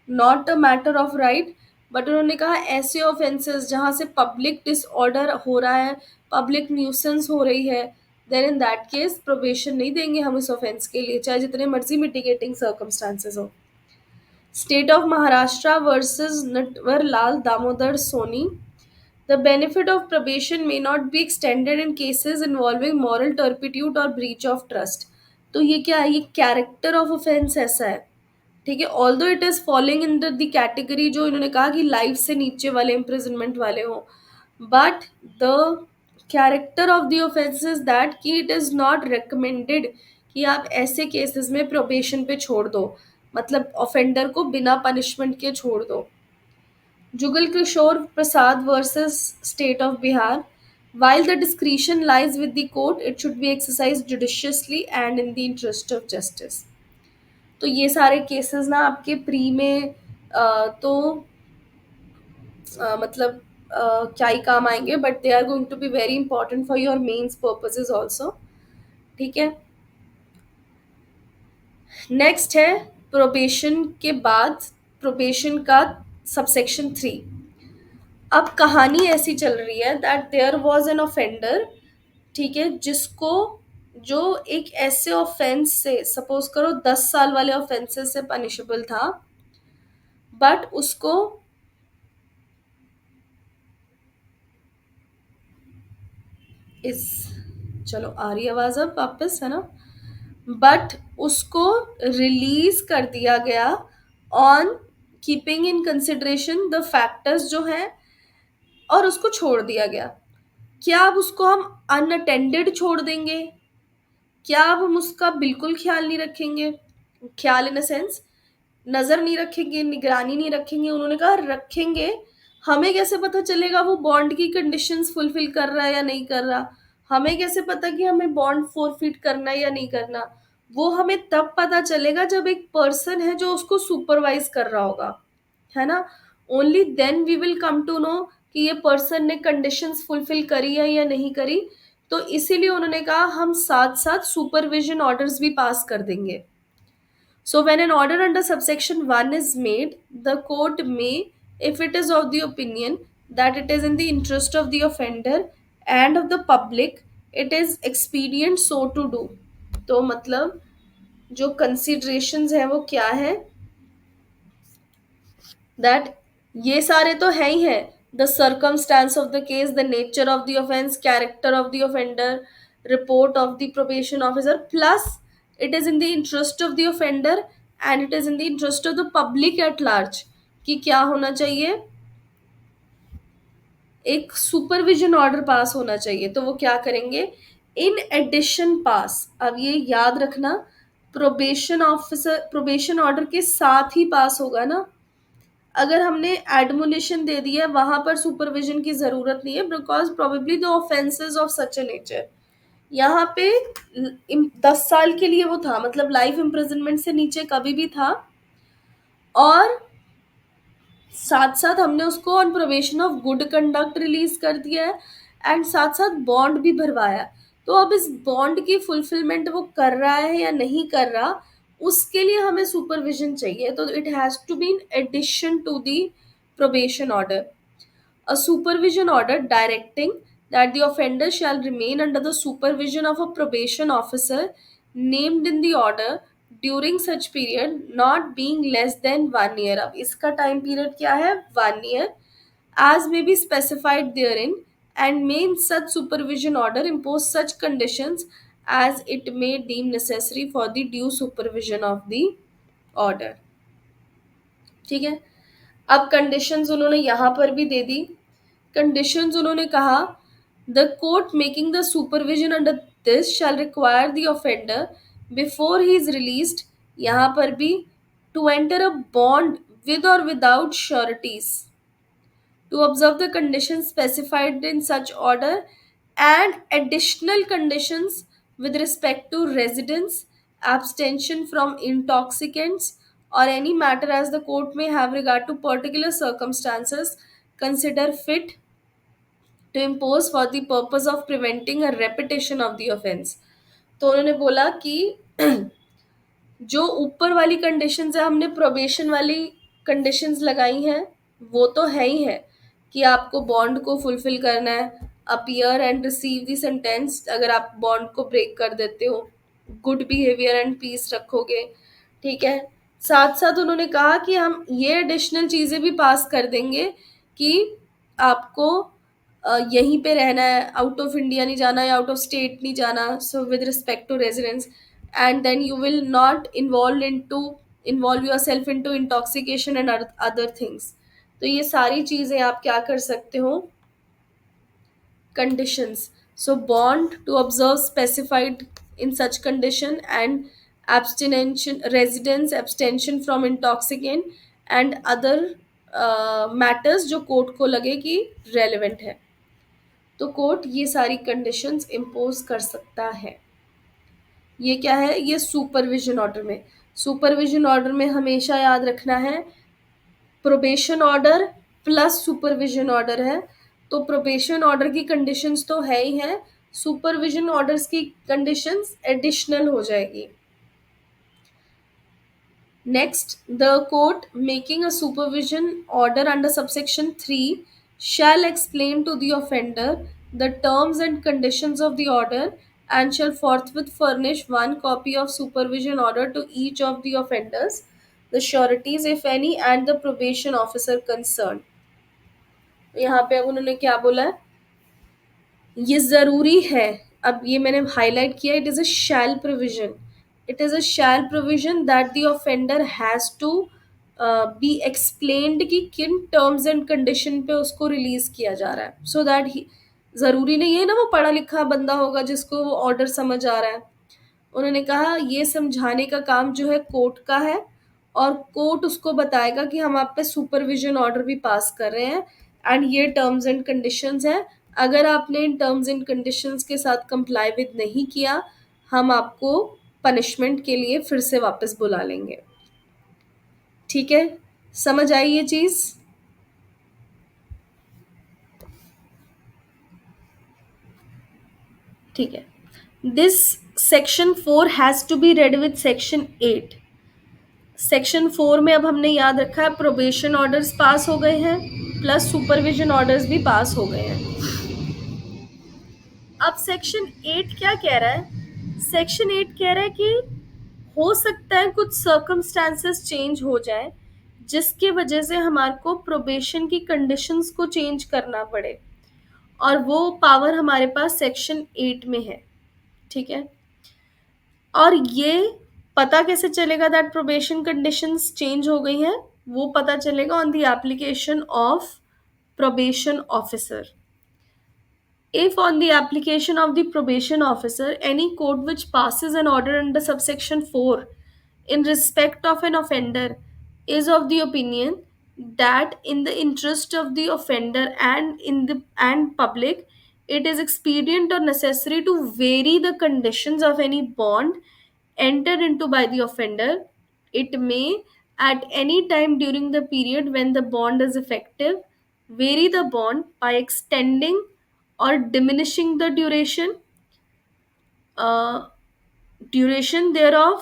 not a matter of right, but उन्होंने कहा ऐसे ऑफेंसेस जहां से पब्लिक डिसऑर्डर हो रहा है, पब्लिक न्यूसेंस हो रही है, then in that case probation नहीं देंगे हम इस ऑफेंस के लिए, चाहे जितने मर्जी मिटिगेटिंग सर्कमस्टांसेस हो। State of Maharashtra versus Natwarlal Damodar Soni. The benefit of probation may not be extended in cases involving moral turpitude or breach of trust. तो ये क्या है, ये कैरेक्टर ऑफ ऑफेंस ऐसा है, ठीक है। Although it is following in the category जो इन्होंने कहा कि लाइफ से नीचे वाले इम्प्रिजनमेंट वाले हो, but the character of the offence is that कि इट इज नॉट रिकमेंडेड कि आप ऐसे केसेस में प्रोबेशन पे छोड़ दो, मतलब ऑफेंडर को बिना पनिशमेंट के छोड़ दो। Jugal Kishore Prasad versus state of Bihar. While the discretion lies with the court, it should be exercised judiciously and in the interest of justice. तो ये सारे केसेस ना आपके प्री में तो मतलब क्या ही काम आएंगे, but they are going to be very important for your mains purposes also, ठीक है। नेक्स्ट है प्रोबेशन के बाद प्रोबेशन का सबसेक्शन 3। अब कहानी ऐसी चल रही है that there was an offender, ठीक है, जिसको, जो एक ऐसे ऑफेंस से, सपोज करो 10 साल वाले ऑफेंसेस से पनिशेबल था, बट उसको इस, चलो आ रही आवाज अब वापस, है ना, बट उसको रिलीज कर दिया गया on keeping in consideration the factors जो हैं, और उसको छोड़ दिया गया। क्या अब उसको हम अनअटेंडेड छोड़ देंगे? क्या अब हम उसका बिल्कुल ख्याल नहीं रखेंगे? ख्याल इन अ सेंस, नज़र नहीं रखेंगे, निगरानी नहीं रखेंगे? उन्होंने कहा रखेंगे। हमें कैसे पता चलेगा वो बॉन्ड की कंडीशंस फुलफिल कर रहा है या नहीं कर रहा? हमें कैसे पता कि हमें बॉन्ड फोरफिट करना है या नहीं करना? वो हमें तब पता चलेगा जब एक पर्सन है जो उसको सुपरवाइज कर रहा होगा, है ना? Only then we will come to know कि ये पर्सन ने कंडीशंस फुलफिल करी है या नहीं करी। तो इसीलिए उन्होंने कहा हम साथ साथ सुपरविजन ऑर्डर्स भी पास कर देंगे। So, when an order under subsection 1 is made, the court may, if it is of the opinion that it is in the interest of the offender and of the public, it is expedient so to do. तो मतलब जो considerations हैं वो क्या है? That ये सारे तो है ही है, the circumstance of the case, the nature of the offense, character of the offender, report of the probation officer, plus it is in the interest of the offender and it is in the interest of the public at large कि क्या होना चाहिए, एक supervision order pass होना चाहिए। तो वो क्या करेंगे, इन एडिशन पास, अब ये याद रखना, प्रोबेशन ऑफिसर प्रोबेशन ऑर्डर के साथ ही पास होगा ना। अगर हमने एडमोनिशन दे दिया वहां पर सुपरविजन की जरूरत नहीं है, because probably the offences of such A nature, यहाँ पे 10 साल के लिए वो था, मतलब लाइफ इम्प्रिजनमेंट से नीचे कभी भी था, और साथ साथ हमने उसको on probation of good conduct release कर दिया है, एंड साथ साथ बॉन्ड भी भरवाया। तो अब इस बॉन्ड की फुलफिलमेंट वो कर रहा है या नहीं कर रहा, उसके लिए हमें सुपरविजन चाहिए। तो it has to be in addition to the probation order. A supervision order directing that the offender shall remain under the supervision of a probation officer named in the order during such period not being less than 1 year। अब इसका time period क्या है, 1 year, as may be specified therein, and may in such supervision order impose such conditions as it may deem necessary for the due supervision of the order। ठीक है, अब conditions उन्होंने यहाँ पर भी दे दी। कंडीशंस उन्होंने कहा, the court making the supervision under this shall require the offender before he is released, यहाँ पर भी, to enter a bond with or without sureties, to observe the conditions specified in such order, and additional conditions with respect to residence, abstention from intoxicants, or any matter as the court may have regard to particular circumstances consider fit to impose for the purpose of preventing a repetition of the offense। तो उन्होंने बोला कि जो ऊपर वाली conditions है, हमने probation वाली कंडीशंस लगाई हैं, वो तो है ही है कि आपको बॉन्ड को फुलफिल करना है, appear and receive the sentence अगर आप बॉन्ड को ब्रेक कर देते हो, गुड बिहेवियर एंड पीस रखोगे, ठीक है। साथ साथ उन्होंने कहा कि हम ये एडिशनल चीज़ें भी पास कर देंगे कि आपको यहीं पे रहना है, आउट ऑफ इंडिया नहीं जाना या आउट ऑफ स्टेट नहीं जाना, so with respect to residence, and then you will not involve yourself into intoxication and other things। तो ये सारी चीजें आप क्या कर सकते हो, conditions। So bond to observe specified in such condition, and abstention residence, abstention from intoxicant and other matters जो कोर्ट को लगे कि relevant है, तो कोर्ट ये सारी conditions impose कर सकता है। ये क्या है, ये सुपरविजन ऑर्डर में। सुपरविजन ऑर्डर में हमेशा याद रखना है, probation order plus supervision order है। तो प्रोबेशन ऑर्डर की कंडीशंस तो है ही है, सुपरविजन ऑर्डर्स की कंडीशंस एडिशनल हो जाएगी। Next, the court making a supervision order under subsection 3 shall explain to the offender the terms and conditions of the order, and shall forthwith furnish one copy of supervision order to each of the offenders, the sureties if any, and the probation officer concerned। यहाँ पे अब उन्होंने क्या बोला है, ये ज़रूरी है, अब ये मैंने हाईलाइट किया, it is a shall provision, it is a shall provision that the offender has to be explained कि किन टर्म्स एंड कंडीशन पे उसको रिलीज किया जा रहा है, सो दैट ही, ज़रूरी नहीं है ना वो पढ़ा लिखा बंदा होगा जिसको वो ऑर्डर समझ आ रहा है, उन्होंने कहा ये समझाने का काम जो है कोर्ट का है, और कोर्ट उसको बताएगा कि हम आप पे सुपरविजन ऑर्डर भी पास कर रहे हैं एंड ये टर्म्स एंड कंडीशंस है। अगर आपने इन टर्म्स एंड कंडीशंस के साथ कंप्लाई विद नहीं किया, हम आपको पनिशमेंट के लिए फिर से वापस बुला लेंगे। ठीक है, समझ आई ये चीज? ठीक है। This section 4 has to be read with section 8। Section 4 में अब हमने याद रखा है प्रोबेशन ऑर्डर्स पास हो गए हैं प्लस सुपरविजन ऑर्डर्स भी पास हो गए हैं। अब सेक्शन 8 क्या कह रहा है? सेक्शन 8 कह रहा है कि हो सकता है कुछ सर्कमस्टांसेस चेंज हो जाए जिसकी वजह से हमारे को प्रोबेशन की कंडीशंस को चेंज करना पड़े, और वो पावर हमारे पास सेक्शन 8 में है। ठीक है, और ये पता कैसे चलेगा दैट प्रोबेशन कंडीशंस चेंज हो गई हैं? वो पता चलेगा on the application of probation officer. If on the application of the probation officer, any court which passes an order under subsection 4 in respect of an offender is of the opinion that in the interest of the offender and public, it is expedient or necessary to vary the conditions of any bond entered into by the offender. It may, at any time during the period when the bond is effective, vary the bond by extending or diminishing the uh, duration thereof.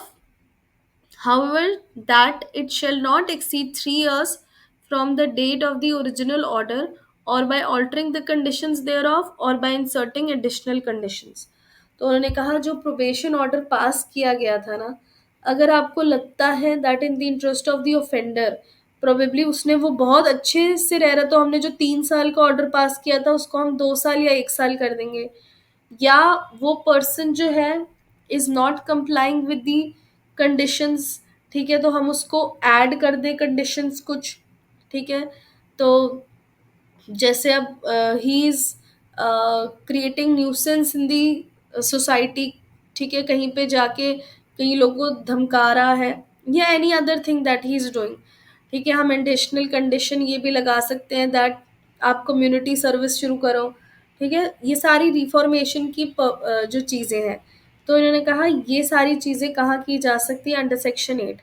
However, that it shall not exceed 3 years from the date of the original order, or by altering the conditions thereof, or by inserting additional conditions. तो उन्होंने कहा जो probation order pass किया गया था ना, अगर आपको लगता है that in the interest of the offender, probably उसने वो बहुत अच्छे से रह रहा, तो हमने जो 3 साल का ऑर्डर पास किया था उसको हम 2 साल या 1 साल कर देंगे, या वो पर्सन जो है is not complying with the conditions, ठीक है, तो हम उसको ऐड कर दें कंडीशंस कुछ। ठीक है, तो जैसे अब he is creating nuisance in the society, ठीक है, कहीं पे जाके कहीं लोगों को धमका रहा है, या any other thing that he is doing. ठीक है, हम एडिशनल कंडीशन ये भी लगा सकते हैं दैट आप कम्युनिटी सर्विस शुरू करो। ठीक है, ये सारी रिफॉर्मेशन की जो चीज़ें हैं, तो इन्होंने कहा ये सारी चीज़ें कहाँ की जा सकती है? Under section 8।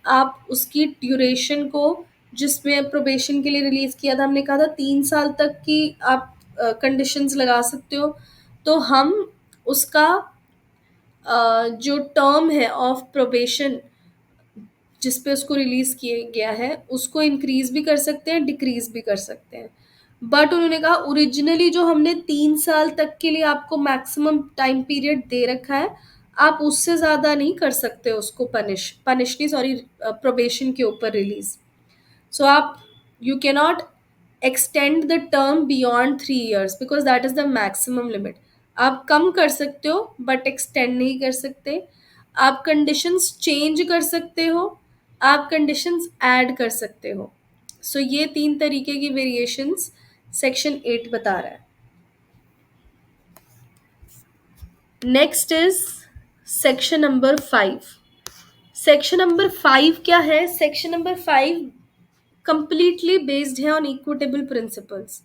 आप उसकी ड्यूरेशन को, जिसमें प्रोबेशन के लिए रिलीज किया था, हमने कहा था 3 साल तक की आप कंडीशंस लगा सकते हो, तो हम उसका जो टर्म है ऑफ प्रोबेशन जिस पे उसको रिलीज किया गया है उसको इंक्रीज भी कर सकते हैं, डिक्रीज भी कर सकते हैं। बट उन्होंने कहा ओरिजिनली जो हमने 3 साल तक के लिए आपको मैक्सिमम टाइम पीरियड दे रखा है, आप उससे ज्यादा नहीं कर सकते उसको पनिश नहीं, सॉरी, प्रोबेशन के ऊपर रिलीज। सो आप you cannot extend the term beyond 3 years because that is the maximum limit. आप कम कर सकते हो बट एक्सटेंड नहीं कर सकते। आप कंडीशंस चेंज कर सकते हो, आप कंडीशंस ऐड कर सकते हो। सो ये 3 तरीके की वेरिएशंस सेक्शन 8 बता रहा है। Next is section number 5। Section number 5 क्या है? सेक्शन नंबर 5 कंप्लीटली बेस्ड है ऑन इक्विटेबल प्रिंसिपल्स।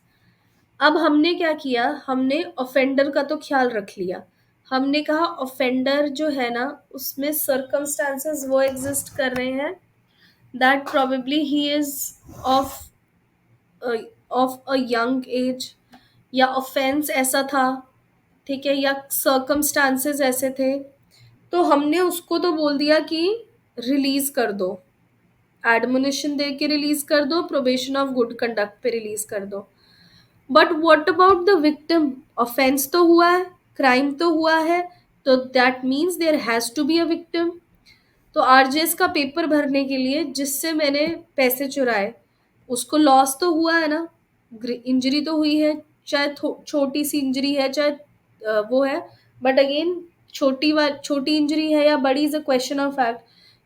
अब हमने क्या किया? हमने ऑफेंडर का तो ख्याल रख लिया। हमने कहा ऑफेंडर जो है ना, उसमें सर्कमस्टांसेस वो एग्जिस्ट कर रहे हैं that probably he is of of a young age, या ऑफेंस ऐसा था, ठीक है, या सर्कमस्टांसेस ऐसे थे, तो हमने उसको तो बोल दिया कि रिलीज कर दो, एडमोनिशन दे के रिलीज कर दो, प्रोबेशन ऑफ गुड कंडक्ट पे रिलीज कर दो। But what about the victim? Offence तो हुआ है, क्राइम तो हुआ है, तो that means there has to be a victim. तो आरजेएस का पेपर भरने के लिए जिससे मैंने पैसे चुराए, उसको लॉस तो हुआ है ना, इंजरी तो हुई है, चाहे छोटी सी इंजरी है, चाहे वो है, बट अगेन छोटी इंजरी है या बड़ी is a question of fact.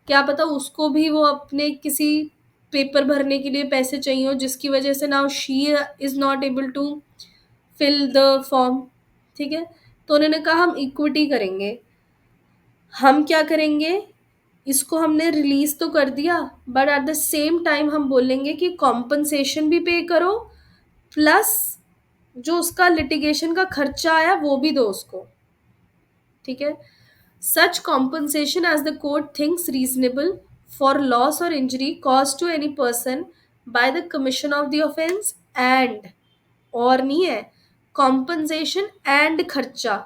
क्या पता उसको भी वो अपने किसी पेपर भरने के लिए पैसे चाहिए हो, जिसकी वजह से now she is not able to fill the form. ठीक है, तो उन्होंने कहा हम इक्विटी करेंगे। हम क्या करेंगे, इसको हमने रिलीज तो कर दिया, but at the same time हम बोलेंगे कि कॉम्पनसेशन भी पे करो, प्लस जो उसका लिटिगेशन का खर्चा आया वो भी दो उसको। ठीक है। Such compensation as the court thinks reasonable for loss और injury caused to any person by the commission of the offence and, और नहीं है, कॉम्पनसेशन एंड खर्चा,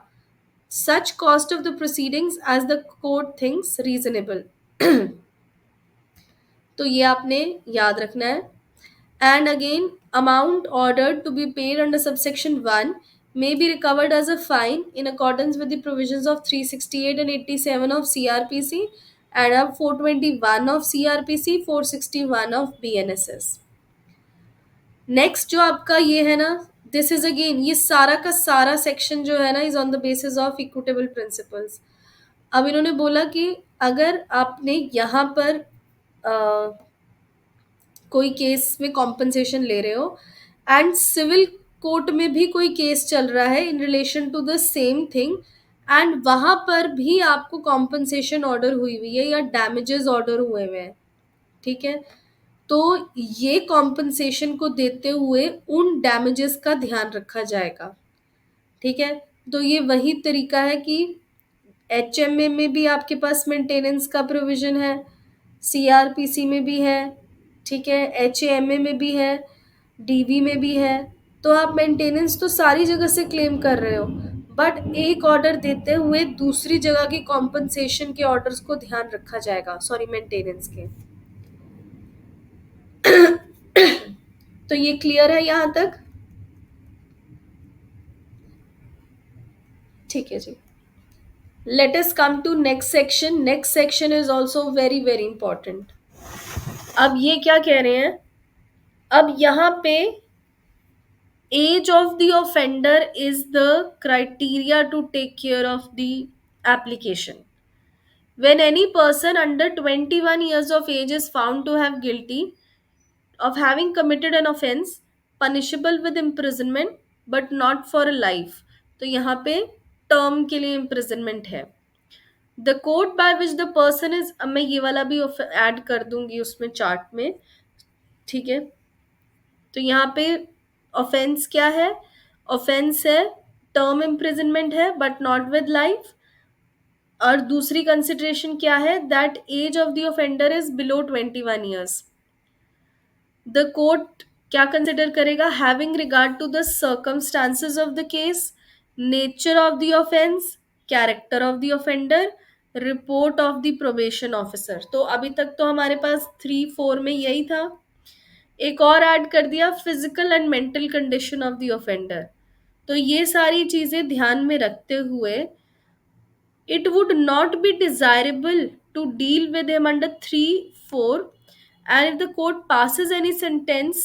such cost of the proceedings as the court thinks reasonable। तो ये आपने याद रखना है। And again, amount ordered to be paid under subsection 1 may be recovered as a fine in accordance with the provisions of 368 and 87 of CRPC and of 421 of CRPC, 461 of BNSS। Next जो आपका ये है ना, this is again, ये सारा का सारा section जो है ना is on the basis of equitable principles. अब इन्होंने बोला कि अगर आपने यहाँ पर कोई केस में कॉम्पनसेशन ले रहे हो एंड सिविल कोर्ट में भी कोई केस चल रहा है in relation to the same thing, and वहां पर भी आपको कॉम्पनसेशन ऑर्डर हुई हुई है या डैमेजेस ऑर्डर हुए हुए हैं, ठीक है, तो ये कॉम्पनसेशन को देते हुए उन डैमेजेस का ध्यान रखा जाएगा। ठीक है। तो ये वही तरीका है कि एचएमए में भी आपके पास मेंटेनेंस का प्रोविजन है, सीआरपीसी में भी है, ठीक है, एचएमए में भी है, डीवी में भी है। तो आप मेंटेनेंस तो सारी जगह से क्लेम कर रहे हो, बट एक ऑर्डर देते हुए दूसरी जगह की कॉम्पनसेशन के ऑर्डर्स को ध्यान रखा जाएगा, सॉरी मेंटेनेंस के। तो ये क्लियर है यहां तक? ठीक है जी। Let us come to next section. Next section is also very very important. अब ये क्या कह रहे हैं, अब यहाँ पे age of the offender is the criteria to take care of the application. When any person under 21 years of age is found to have guilty of having committed an offense punishable with imprisonment but not for a life, तो यहाँ पे term के लिए imprisonment है। The court by which the person is, अब मैं ये वाला भी ऐड कर दूंगी उसमें चार्ट में, ठीक है। तो यहाँ पे ऑफेंस क्या है, ऑफेंस है टर्म इम्प्रिजनमेंट है बट नॉट विद लाइफ, और दूसरी कंसिडरेशन क्या है, that age of the offender is below 21 years. The court क्या कंसिडर करेगा, having regard to the circumstances of the case, nature of the offence, character of the offender, report of the probation officer. तो अभी तक तो हमारे पास 3-4 में यही था। एक और ऐड कर दिया, physical and mental condition of the offender. तो ये सारी चीजें ध्यान में रखते हुए it would not be desirable to deal with him under 3-4, and if the court passes any sentence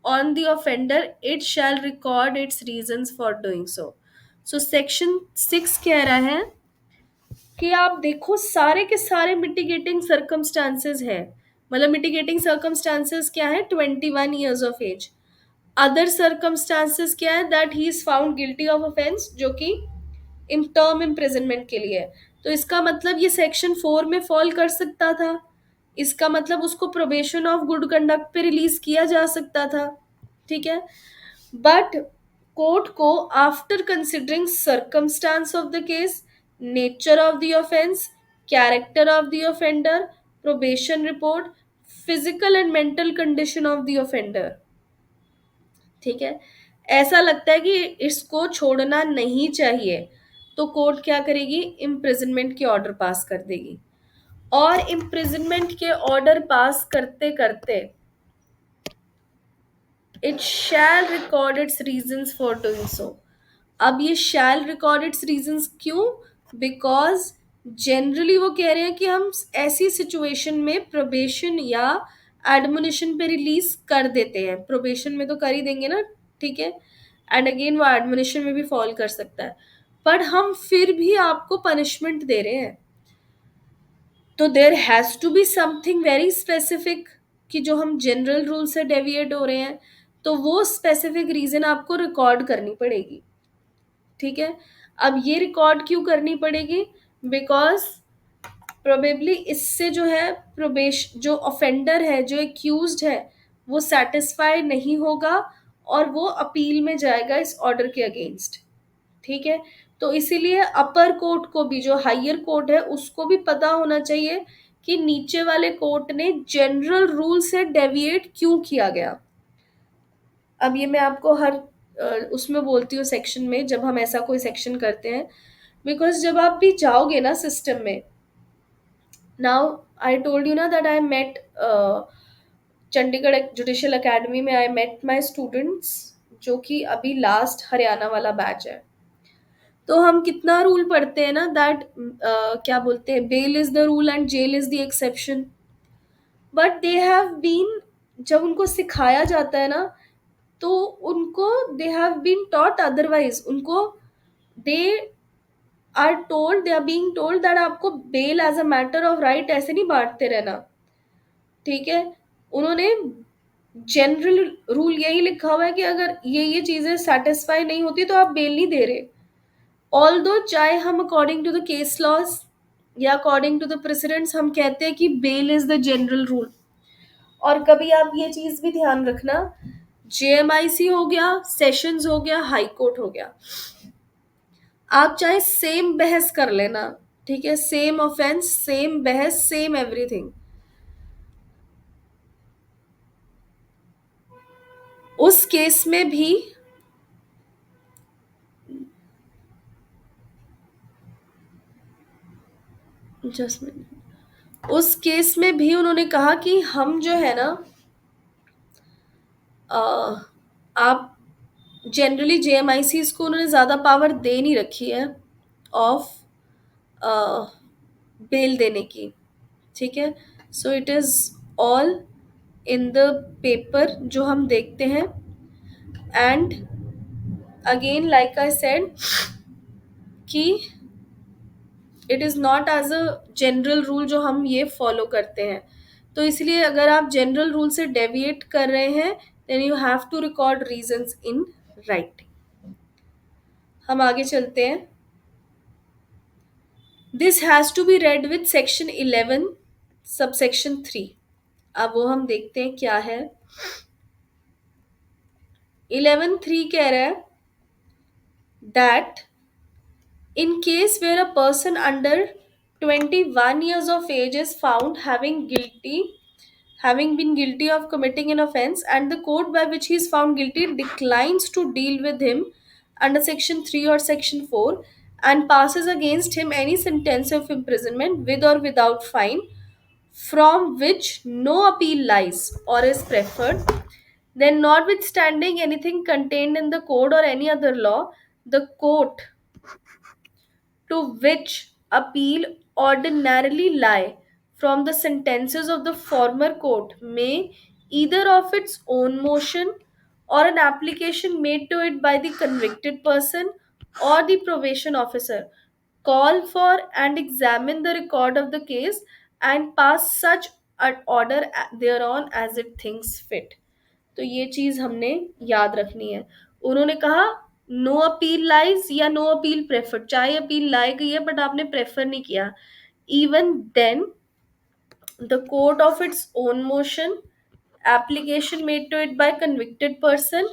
on the offender it shall record its reasons for doing so। so section 6 कह रहा है कि आप देखो सारे के सारे मिटिगेटिंग सर्कमस्टांसेस है, मतलब मिटिगेटिंग सर्कमस्टांसेस क्या है, 21 years of age. Other circumstances क्या है, that he is found guilty of offence, जो कि इन टर्म इम्प्रिजनमेंट के लिए है। तो इसका मतलब ये सेक्शन 4 में फॉल कर सकता था, इसका मतलब उसको प्रोबेशन ऑफ गुड कंडक्ट पे रिलीज किया जा सकता था, ठीक है। बट कोर्ट को after considering circumstance of the case, nature of the offence, character of the offender, probation report, physical and mental condition of the offender, ठीक है, ऐसा लगता है कि इसको छोड़ना नहीं चाहिए, तो कोर्ट क्या करेगी, इम्प्रिजनमेंट के ऑर्डर पास कर देगी। और इम्प्रिजनमेंट के ऑर्डर पास करते करते it shall record it's reasons for doing so. अब ये शैल रिकॉर्ड इट्स रीजंस क्यों, बिकॉज जनरली वो कह रहे हैं कि हम ऐसी सिचुएशन में प्रोबेशन या एडमोनिशन पे रिलीज कर देते हैं, प्रोबेशन में तो कर ही देंगे ना, ठीक है, एंड अगेन वो एडमोनिशन में भी फॉल कर सकता है, पर हम फिर भी आपको पनिशमेंट दे रहे हैं, तो there has to be something very specific कि जो हम जनरल रूल से डेविएट हो रहे हैं, तो वो स्पेसिफिक रीजन आपको रिकॉर्ड करनी पड़ेगी, ठीक है। अब ये रिकॉर्ड क्यों करनी पड़ेगी, बिकॉज प्रोबेबली इससे जो है प्रोबेश जो ऑफेंडर है, जो एक्यूज्ड है, वो सेटिस्फाई नहीं होगा और वो अपील में जाएगा इस ऑर्डर के अगेंस्ट। ठीक है, तो इसीलिए अपर कोर्ट को भी, जो हायर कोर्ट है, उसको भी पता होना चाहिए कि नीचे वाले कोर्ट ने जनरल रूल से डेविएट क्यों किया गया। अब ये मैं आपको हर उसमें बोलती हूँ सेक्शन में, जब हम ऐसा कोई सेक्शन करते हैं, बिकॉज जब आप भी जाओगे ना सिस्टम में, नाउ आई टोल्ड यू ना that I met Chandigarh judicial academy में, आई मेट माई स्टूडेंट्स जो कि अभी लास्ट हरियाणा वाला बैच है। तो हम कितना रूल पढ़ते हैं ना दैट क्या बोलते हैं, bail is the rule and jail is the exception. But they have been, जब उनको सिखाया जाता है ना, तो उनको they have been taught otherwise. उनको they are told, they are being told that आपको bail as a matter of right ऐसे नहीं बांटते रहना। ठीक है, उन्होंने जनरल रूल यही लिखा हुआ है कि अगर ये चीजें सेटिस्फाई नहीं होती तो आप बेल नहीं दे रहे। ऑल दो, चाहे हम according to the case laws या अकॉर्डिंग टू द प्रेसिडेंट्स हम कहते हैं कि bail is the general rule. और कभी आप ये चीज भी ध्यान रखना, जेएमआईसी हो गया, सेशंस हो गया, हाई कोर्ट हो गया, आप चाहे सेम बहस कर लेना, ठीक है, सेम ऑफेंस, सेम बहस, सेम एवरीथिंग, उस केस में भी जस्ट उस केस में भी उन्होंने कहा कि हम जो है ना, अ, आप जनरली जेएमआईसी को उन्होंने ज़्यादा पावर दे नहीं रखी है ऑफ बेल देने की। ठीक है, so it is all in the paper जो हम देखते हैं। And again like I said कि it is not as a general rule जो हम ये फॉलो करते हैं। तो इसलिए अगर आप जनरल रूल से डेविएट कर रहे हैं, then you have to record reasons in writing. हम आगे चलते हैं। This has to be read with section 11 subsection 3। अब वो हम देखते हैं क्या है। 11(3) कह रहा है that in case where a person under 21 years of age is found having been guilty of committing an offense, and the court by which he is found guilty declines to deal with him under section 3 or section 4 and passes against him any sentence of imprisonment with or without fine from which no appeal lies or is preferred, then notwithstanding anything contained in the code or any other law, the court to which appeal ordinarily lie from the sentences of the former court may, either of its own motion or an application made to it by the convicted person or the probation officer, call for and examine the record of the case and pass such an order thereon as it thinks fit। तो ये चीज हमने याद रखनी है। उन्होंने कहा no appeal lies या नो अपील प्रेफर्ड, चाहे अपील लाई गई है बट आपने प्रेफर नहीं किया, even then the court of its own motion, application made to it by convicted person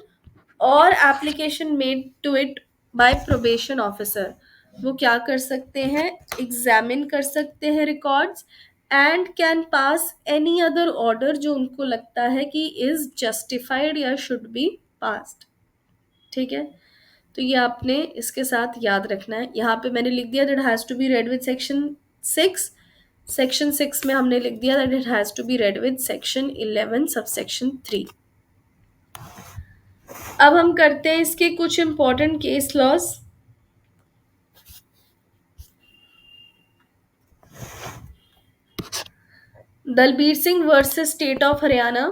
or application made to it by probation officer, वो क्या कर सकते हैं, एग्जामिन कर सकते हैं records and can pass any other order जो उनको लगता है कि इज जस्टिफाइड या शुड बी पास्ड। ठीक है, तो ये आपने इसके साथ याद रखना है। यहाँ पे मैंने लिख दिया that has to be read with section 6। Section 6 में हमने लिख दिया that it has to be read with section 11 subsection 3। अब हम करते हैं इसके कुछ important case laws. Dalbir Singh versus state of Haryana.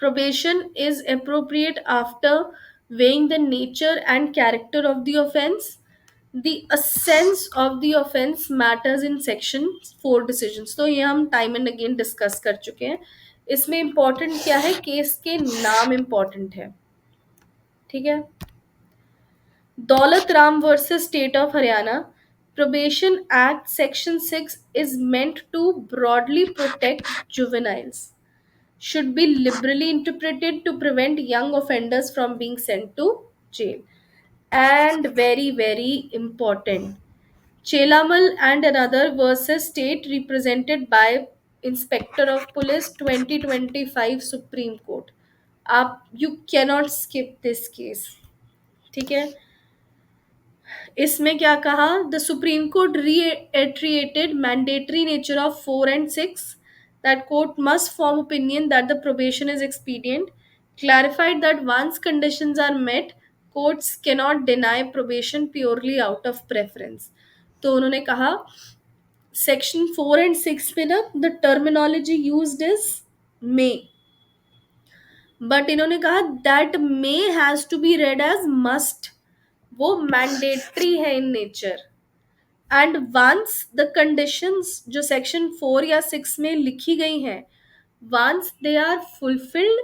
Probation is appropriate after weighing the nature and character of the offense. The essence of the offense matters in section 4 decisions। तो ये हम time and again discuss कर चुके हैं। इसमें important क्या है, case के नाम इंपॉर्टेंट है। ठीक है, Daulat Ram versus state of Haryana. Probation Act Section 6 is meant to broadly protect juveniles, should be liberally interpreted to prevent young offenders from being sent to jail. And very, very important, Chelamal and another versus state represented by Inspector of Police 2025 Supreme Court. आप you cannot skip this case. ठीक है, इसमें क्या कहा, the supreme court reiterated mandatory nature of 4 and 6, that court must form opinion that the probation is expedient, clarified that once conditions are met, courts cannot deny probation purely out of preference. तो उन्होंने कहा section 4 and 6 में ना the terminology used is may, but इन्होंने कहा that may has to be read as must, वो mandatory है in nature. And once the conditions जो सेक्शन 4 या 6 में लिखी गई हैं, once they are fulfilled,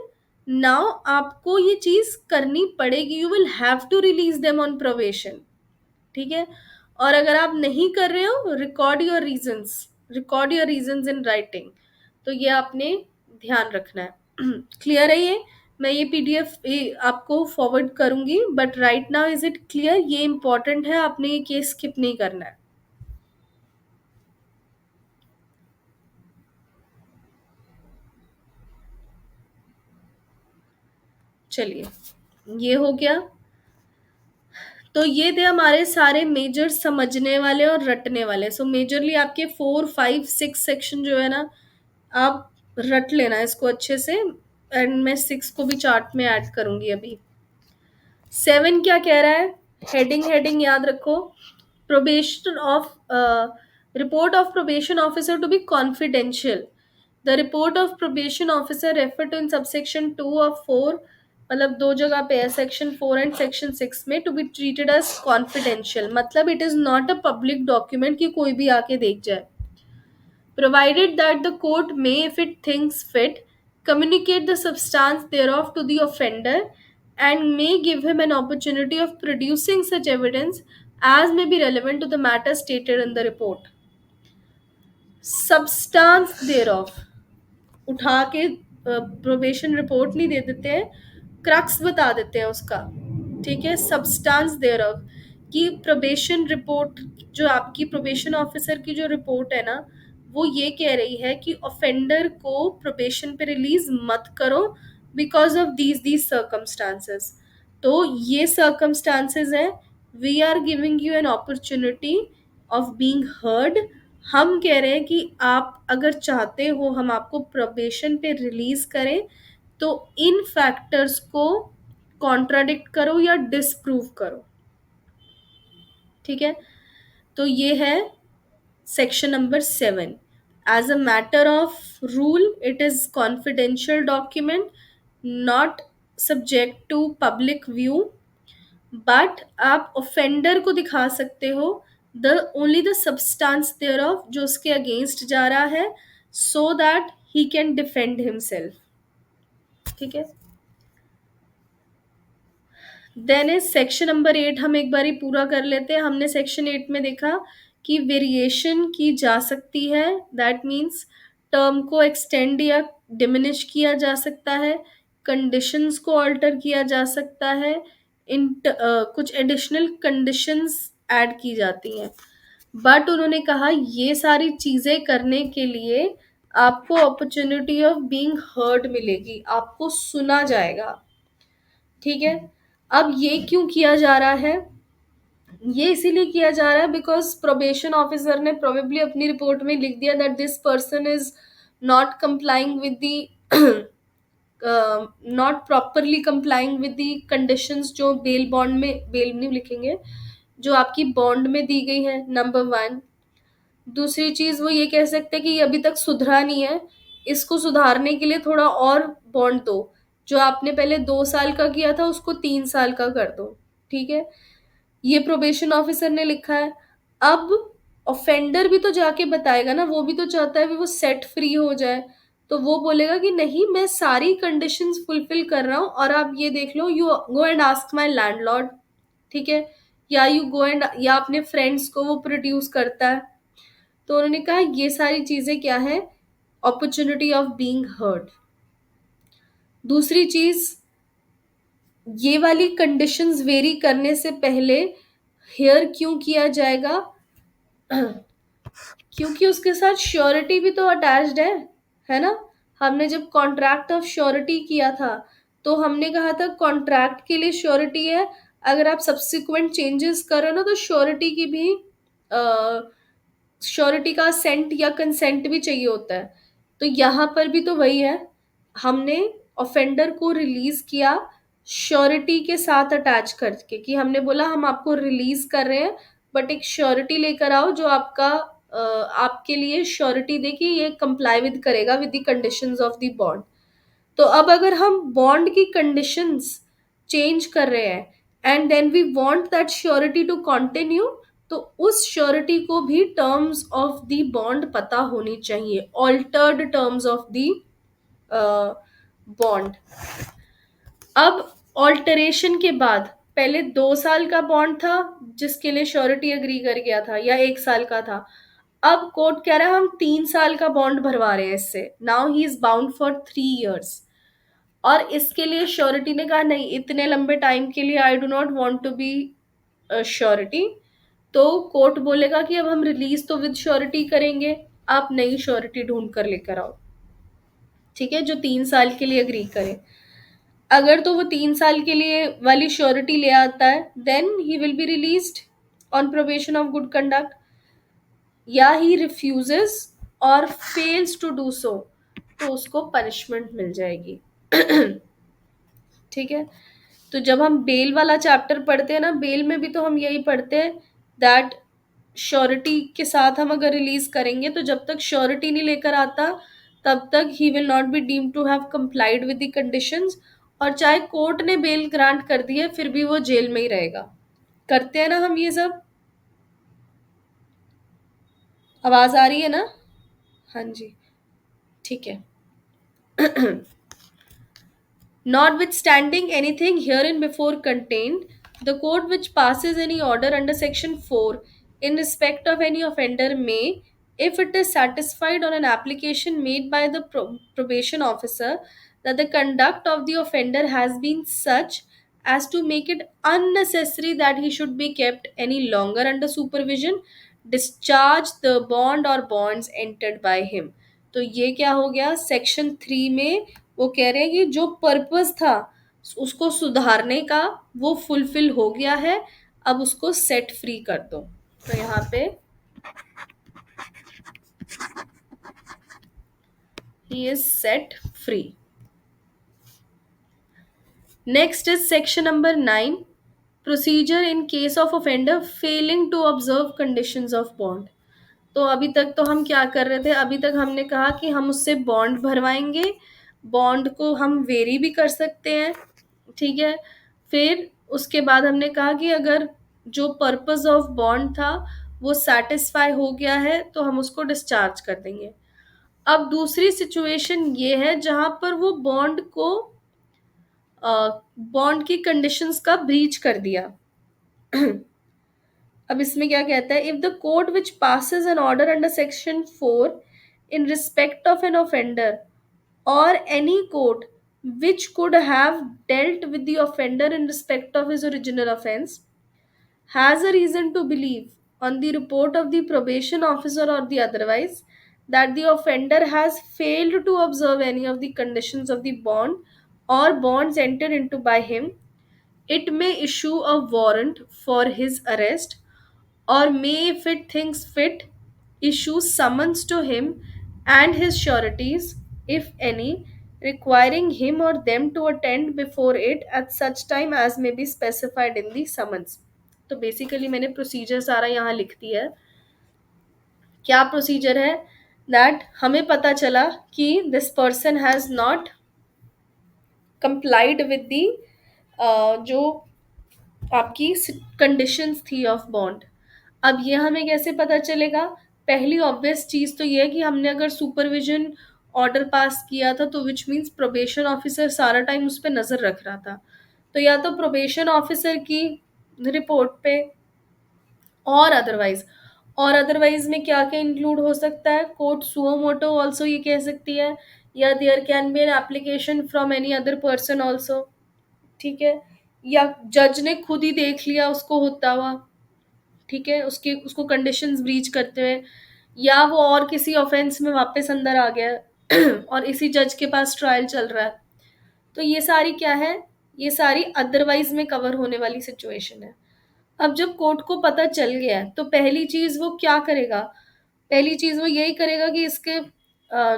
now आपको ये चीज करनी पड़ेगी, you will have to release them on probation. ठीक है, और अगर आप नहीं कर रहे हो, record your reasons in writing. तो ये आपने ध्यान रखना है। क्लियर है ये? मैं ये पीडीएफ आपको फॉरवर्ड करूंगी, but right now is it clear? ये इंपॉर्टेंट है, आपने ये केस स्किप नहीं करना है। चलिए, ये हो गया। तो ये थे हमारे सारे मेजर समझने वाले और रटने वाले। सो मेजरली आपके 4, 5, 6 सेक्शन जो है ना, आप रट लेना इसको अच्छे से। एंड मैं 6 को भी चार्ट में ऐड करूंगी अभी। 7 क्या कह रहा है, हेडिंग याद रखो, probation of report of probation officer to be confidential. The report of probation officer refer to in subsection 2 और 4, मतलब दो जगह पे है, सेक्शन 4 एंड सेक्शन 6 में, to be treated as confidential, मतलब it is not a public document कि कोई भी आके देख जाए। Provided that the court may, if it thinks fit, communicate the substance thereof to the offender and may give him an opportunity of producing such evidence as may be relevant to the matter stated in the report. Substance thereof, उठा के probation report नहीं दे देते हैं, crux बता देते हैं उसका। ठीक है, सब्सटेंस देयरऑफ कि प्रोबेशन रिपोर्ट, जो आपकी प्रोबेशन ऑफिसर की जो रिपोर्ट है ना, वो ये कह रही है कि ऑफेंडर को प्रोबेशन पे रिलीज मत करो बिकॉज ऑफ दीज सर्कमस्टांसेस। तो ये सर्कमस्टांसेस हैं, we are giving you an opportunity of being heard. हम कह रहे हैं कि आप अगर चाहते हो हम आपको प्रोबेशन पे रिलीज करें, तो इन फैक्टर्स को कॉन्ट्राडिक्ट करो या डिसप्रूव करो। ठीक है, तो ये है section number 7। As a matter of rule, it is confidential document, not subject to public view, but आप ऑफेंडर को दिखा सकते हो the only the substance thereof, जो उसके अगेंस्ट जा रहा है, so that he can defend himself. ठीक है, देन इज सेक्शन नंबर 8। हम एक बार ही पूरा कर लेते हैं। हमने सेक्शन 8 में देखा कि वेरिएशन की जा सकती है, दैट मीन्स टर्म को एक्सटेंड या डिमिनिश किया जा सकता है, कंडीशंस को अल्टर किया जा सकता है, कुछ एडिशनल कंडीशंस ऐड की जाती हैं। बट उन्होंने कहा ये सारी चीज़ें करने के लिए आपको अपॉर्चुनिटी ऑफ बीइंग हर्ड मिलेगी, आपको सुना जाएगा। ठीक है, अब ये क्यों किया जा रहा है? ये इसीलिए किया जा रहा है बिकॉज प्रोबेशन ऑफिसर ने प्रोबेबली अपनी रिपोर्ट में लिख दिया that this person is not complying with the not properly complying with the conditions जो बेल बॉन्ड में, बेल नहीं लिखेंगे, जो आपकी बॉन्ड में दी गई है, नंबर 1। दूसरी चीज वो ये कह सकते हैं कि ये अभी तक सुधरा नहीं है, इसको सुधारने के लिए थोड़ा और बॉन्ड दो, जो आपने पहले 2 साल का किया था उसको 3 साल का कर दो। ठीक है, ये प्रोबेशन ऑफिसर ने लिखा है। अब ऑफेंडर भी तो जाके बताएगा ना, वो भी तो चाहता है कि वो सेट फ्री हो जाए, तो वो बोलेगा कि नहीं मैं सारी कंडीशंस फुलफिल कर रहा हूँ, और आप ये देख लो, you go and ask my landlord. ठीक है, या यू गो एंड या अपने फ्रेंड्स को वो प्रोड्यूस करता है। तो उन्होंने कहा ये सारी चीजें क्या है, अपॉर्चुनिटी ऑफ बीइंग हर्ड। दूसरी चीज, ये वाली कंडीशंस वेरी करने से पहले हेयर क्यों किया जाएगा, क्योंकि उसके साथ श्योरिटी भी तो अटैच्ड है ना। हमने जब कॉन्ट्रैक्ट ऑफ श्योरिटी किया था तो हमने कहा था कॉन्ट्रैक्ट के लिए श्योरिटी है, अगर आप सब्सिक्वेंट चेंजेस करो ना तो श्योरिटी की भी श्योरिटी का सेंट या कंसेंट भी चाहिए होता है। तो यहाँ पर भी तो वही है, हमने ऑफेंडर को रिलीज किया श्योरिटी के साथ अटैच करके, कि हमने बोला हम आपको रिलीज कर रहे हैं बट एक श्योरिटी लेकर आओ जो आपका आपके लिए श्योरिटी दे कि ये कंप्लाई विद करेगा with the conditions of the bond. तो अब अगर हम बॉन्ड की कंडीशंस चेंज कर रहे हैं and then we want that surety to continue, तो उस श्योरिटी को भी टर्म्स ऑफ द बॉन्ड पता होनी चाहिए, altered terms of the bond. अब ऑल्टरेशन के बाद, पहले 2 साल का बॉन्ड था जिसके लिए श्योरिटी एग्री कर गया था, या 1 साल का था। अब कोर्ट कह रहा है हम 3 साल का बॉन्ड भरवा रहे हैं इससे, now he is bound for 3 years. और इसके लिए श्योरिटी ने कहा नहीं, इतने लंबे टाइम के लिए I do not want to be surety. तो कोर्ट बोलेगा कि अब हम रिलीज तो विद श्योरिटी करेंगे, आप नई श्योरिटी ढूंढ कर लेकर आओ, ठीक है, जो 3 साल के लिए अग्री करे। अगर तो वो 3 साल के लिए वाली श्योरिटी ले आता है then he will be released on probation of good conduct, या ही रिफ्यूजेस और फेल्स टू डू सो तो उसको पनिशमेंट मिल जाएगी। ठीक है। तो जब हम बेल वाला चैप्टर पढ़ते हैं ना, बेल में भी तो हम यही पढ़ते हैं दैट श्योरिटी के साथ हम अगर रिलीज करेंगे तो जब तक श्योरिटी नहीं लेकर आता तब तक he will not be deemed to have complied with the conditions. और चाहे कोर्ट ने बेल ग्रांट कर दी है फिर भी वो जेल में ही रहेगा। करते हैं ना हम ये सब। आवाज आ रही है ना? हाँ जी, ठीक है। Notwithstanding anything herein before contained, the court which passes any order under section 4 in respect of any offender may, if it is satisfied on an application made by the probation officer that the conduct of the offender has been such as to make it unnecessary that he should be kept any longer under supervision, discharge the bond or bonds entered by him। तो ये क्या हो गया, section 3 में वो कह रहे हैं कि जो पर्पस था उसको सुधारने का वो फुलफिल हो गया है, अब उसको सेट फ्री कर दो। तो यहाँ पे he is set free. Next is section number 9, procedure in case of offender failing to observe conditions of bond. तो अभी तक तो हम क्या कर रहे थे, अभी तक हमने कहा कि हम उससे बॉन्ड भरवाएंगे, बॉन्ड को हम वेरी भी कर सकते हैं, ठीक है। फिर उसके बाद हमने कहा कि अगर जो पर्पस ऑफ बॉन्ड था वो सेटिस्फाई हो गया है तो हम उसको डिस्चार्ज कर देंगे। अब दूसरी सिचुएशन ये है जहां पर वो बॉन्ड की कंडीशंस का ब्रीच कर दिया। अब इसमें क्या कहता है, if the court which passes an order under section 4 in respect of an offender or any court which could have dealt with the offender in respect of his original offense has a reason to believe on the report of the probation officer or the otherwise that the offender has failed to observe any of the conditions of the bond or bonds entered into by him, it may issue a warrant for his arrest, or may, if it thinks fit, issue summons to him and his sureties, if any, requiring him or them to attend before it at such time as may be specified in the summons। तो basically मैंने procedure सारा यहाँ लिख दिया है। क्या procedure है, that हमें पता चला कि this person has not complied with the जो आपकी कंडीशंस थी ऑफ बॉन्ड। अब ये हमें कैसे पता चलेगा, पहली ऑब्वियस चीज तो ये है कि हमने अगर सुपरविजन ऑर्डर पास किया था तो विच मीन्स प्रोबेशन ऑफिसर सारा टाइम उस पर नजर रख रहा था। तो या तो प्रोबेशन ऑफिसर की रिपोर्ट पे और अदरवाइज, और अदरवाइज में क्या क्या इंक्लूड हो सकता है, कोर्ट सुओ मोटो ऑल्सो ये कह सकती है, या there can be an application from any other person also, ठीक है, या जज ने खुद ही देख लिया उसको होता हुआ, ठीक है, उसके उसको कंडीशंस ब्रीच करते हुए, या वो और किसी ऑफेंस में वापस अंदर आ गया है और इसी जज के पास ट्रायल चल रहा है। तो ये सारी क्या है, ये सारी अदरवाइज में कवर होने वाली सिचुएशन है। अब जब कोर्ट को पता चल गया है तो पहली चीज वो क्या करेगा, पहली चीज वो यही करेगा कि इसके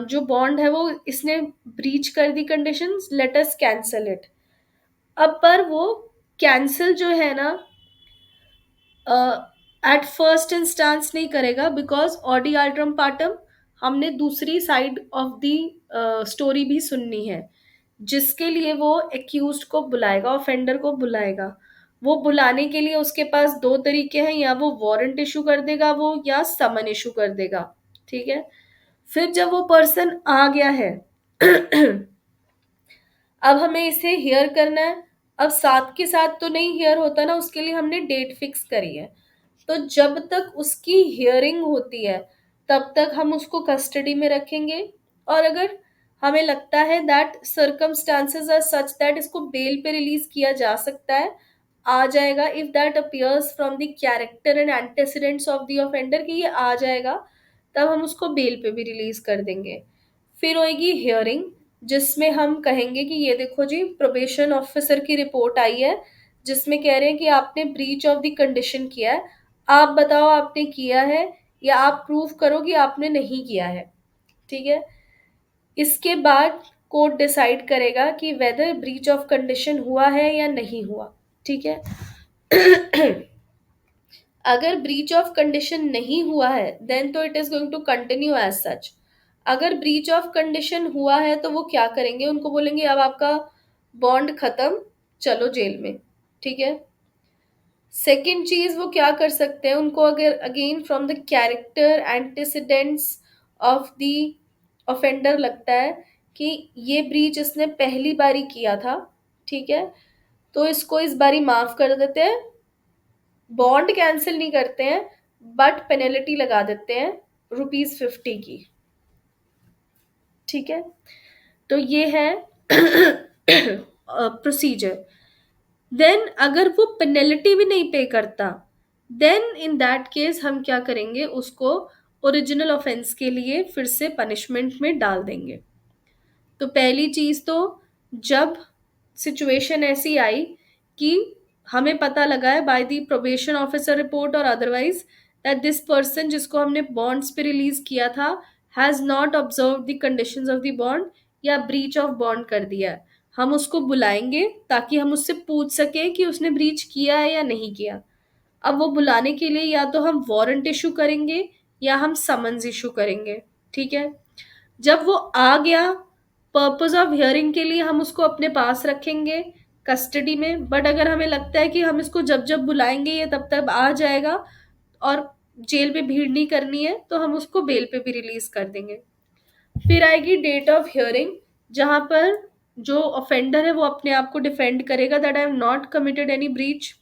जो बॉन्ड है वो इसने ब्रीच कर the conditions, let us cancel it. अब पर वो कैंसिल जो है ना एट फर्स्ट इंस्टांस नहीं करेगा, बिकॉज ऑडी आल्ट्रम पार्टम हमने दूसरी साइड ऑफ द स्टोरी भी सुननी है, जिसके लिए वो एक्यूज्ड को बुलाएगा, ऑफेंडर को बुलाएगा। वो बुलाने के लिए उसके पास दो तरीके हैं, या वो वारंट इशू कर देगा वो, या समन इशू कर देगा, ठीक है। फिर जब वो पर्सन आ गया है अब हमें इसे हियर करना है। अब साथ के साथ तो नहीं हियर होता ना, उसके लिए हमने डेट फिक्स करी है। तो जब तक उसकी हियरिंग होती है तब तक हम उसको कस्टडी में रखेंगे, और अगर हमें लगता है that circumstances are such that इसको बेल पे रिलीज किया जा सकता है, आ जाएगा, if that appears from the character and antecedents of the offender कि ये आ जाएगा, तब हम उसको बेल पे भी रिलीज कर देंगे। फिर होएगी हियरिंग, जिसमें हम कहेंगे कि ये देखो जी, प्रोबेशन ऑफिसर की रिपोर्ट आई है जिसमें कह रहे हैं कि आपने ब्रीच ऑफ द कंडीशन किया है, आप बताओ आपने किया है, या आप प्रूव करो कि आपने नहीं किया है, ठीक है। इसके बाद कोर्ट डिसाइड करेगा कि वेदर ब्रीच ऑफ कंडीशन हुआ है या नहीं हुआ, ठीक है। अगर ब्रीच ऑफ कंडीशन नहीं हुआ है देन तो it is going to continue as such. अगर ब्रीच ऑफ कंडीशन हुआ है तो वो क्या करेंगे, उनको बोलेंगे अब आपका बॉन्ड खत्म, चलो जेल में, ठीक है। सेकेंड चीज वो क्या कर सकते हैं, उनको अगर again from the character antecedents of the offender लगता है कि ये ब्रीच इसने पहली बारी किया था, ठीक है, तो इसको इस बारी माफ कर देते हैं, बॉन्ड कैंसिल नहीं करते हैं, बट पेनल्टी लगा देते हैं ₹50 की, ठीक है। तो ये है प्रोसीजर। देन अगर वो पेनल्टी भी नहीं पे करता, देन इन दैट केस हम क्या करेंगे, उसको ओरिजिनल ऑफेंस के लिए फिर से पनिशमेंट में डाल देंगे। तो पहली चीज तो, जब सिचुएशन ऐसी आई कि हमें पता लगा है by the probation officer report और अदरवाइज दैट दिस पर्सन जिसको हमने बॉन्ड्स पे रिलीज किया था has not observe the conditions of the bond, या ब्रीच ऑफ बॉन्ड कर दिया है, हम उसको बुलाएंगे ताकि हम उससे पूछ सके कि उसने ब्रीच किया है या नहीं किया। अब वो बुलाने के लिए या तो हम वारंट इशू करेंगे या हम समन्स इशू करेंगे, ठीक है। जब वो आ गया, पर्पस ऑफ हियरिंग के लिए हम उसको अपने पास रखेंगे कस्टडी में, बट अगर हमें लगता है कि हम इसको जब जब बुलाएंगे ये तब तक आ जाएगा और जेल में भीड़ नहीं करनी है, तो हम उसको बेल पे भी रिलीज कर देंगे। फिर आएगी डेट ऑफ हियरिंग, जहां पर जो ऑफेंडर है वो अपने आप को डिफेंड करेगा that I have not committed any breach.